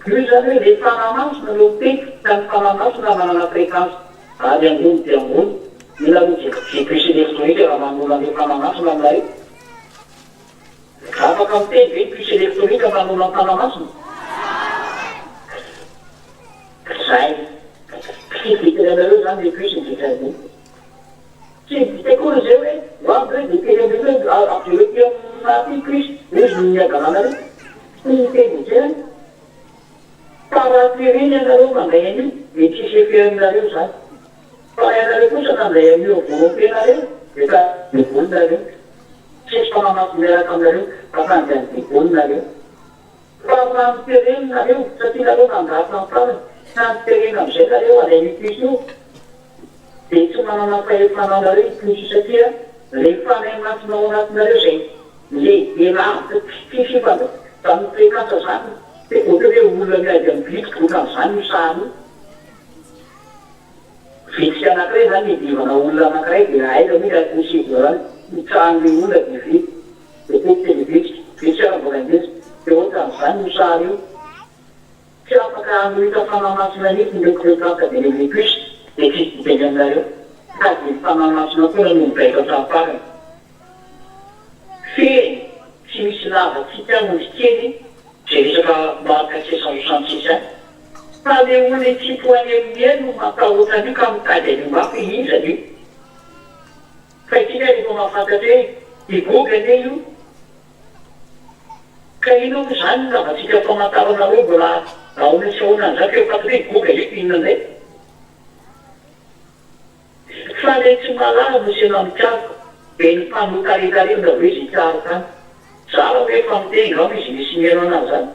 io zany hoe le fanamasina no teny ka ny fanamasina manana fréquence ary ambony dia ambony mila hoe puce électronique raha manona le fanamasina aminareo afaka miteny ve puce électronique manona ny fanamasina zay fivitiranareo zany le puce nyvitrany tsy mivita koa zay hoe hoavy hoe de teny am'reny hoe avereo ty amnaty puce izy miagananareo miteny zay paratiriny ianareo mandray an'io de tsisy efe aminareo zany fa ianareo kosa nandray an'io volompenareo efa mivolonareo tsisy fanamasy miaraka aminareo afany zany mivolonareo fa namitereninareo satria nareo nandrasa ny farany namiterena am'izay nareo anay mipuce io de tsy manana fahefananareo ipuce satria le fanay matinao anatinareo zay lehibe lavitra fififana zany frekasa zany de ohatra hoe olona miady amin'ny vitsiky ohatran'izany io sahany vitsiky anankiray zany idivana olona anankiray de aiza misy aposible zany mitsahan'le olona de vitsy de teky le vitsiky vitsy ara mbola indesy de ohatran'izany io sahany io tsy afaka anohita fanamasina nify ndraikirekaka de le puce de tsisy diteny aminareo ka de fanamasina koa no mibaika hatrafarany feny tsy misy lava tsy tiamozy kely zay resaka marika 666 any fa le olona tsy poany amin'ny eno matahoatrany io ka mitady any mafy izany io fa itsika rehefa mahafantatra hoe igoga ane io ka ino mo zany navatsika famantaranareo mbola ahona sy ahona an'izany fa efa hoe igoga io inona indray fa le tsy malala mosena mikako de ny mpanotaretarena hoe izy tsara tany zara hoe fa miteny ao izy misy mieno anazy zany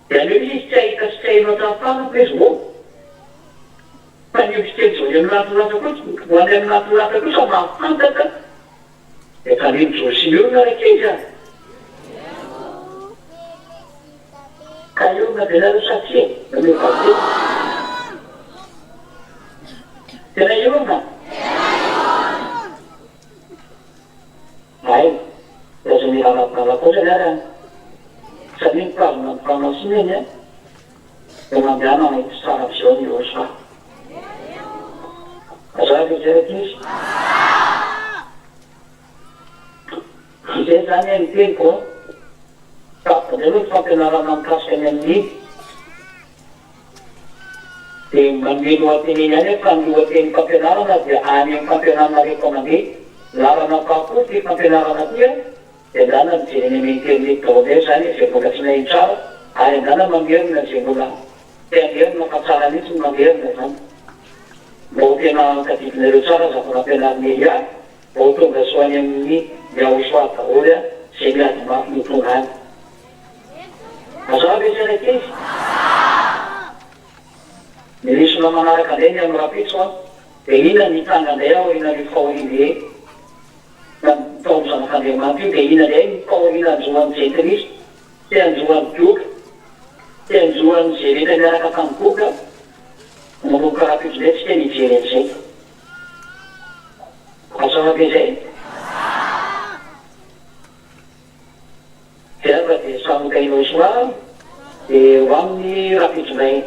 de aneo izy tsy ahita sy tsy haino atrafarany hoe izy ho fa ny misteny zao ny amin'nylatoratra koa ho any amin'nylatoratra kosa mahafantaka efa ny mijory io naraka izy a ka io nabenareo satria namevade tena io ma ay aza milalapala koa zany ara sady mitazona ny fanamasina eny a de mandehana maity tsara am'izao ny rosa azava izaraky izy izay zany any teniko tapony hoe fampianarana mikasika ny amin'ny de manome lohateny any fa ny lohateny fampianarana dia any amin'ny fampianarana rehefa mandeha larana papo ty fampianarana tia de andana mijereny amy internet dao amizay zany zay mbola tsy nahay tsara ary andana mamerina zay mbola te amerina fa tsara mihitsy ny mamerina zany mba ho tena kadidinareo tsara za fa nampianariny ihany mba ho tonga soany amin'ny miaosoa daholy a zay miady mafy mitonga any azava izy araky izy mirisona manaraka anday ny amin'ny rapitso a de ina ny tanganday aho ina ny fahorive taonzanak'andriamanitra io de ina nday fahorina anjohan'ny jenterisy ty anjohan'ny doka ty anjohan'ny zay rehetra miaraka tamin'ny boka manomboka rapitso nday tsy te mijery an'izay azava zay de ava de samokainao soa de ho amin'ny rapitso nay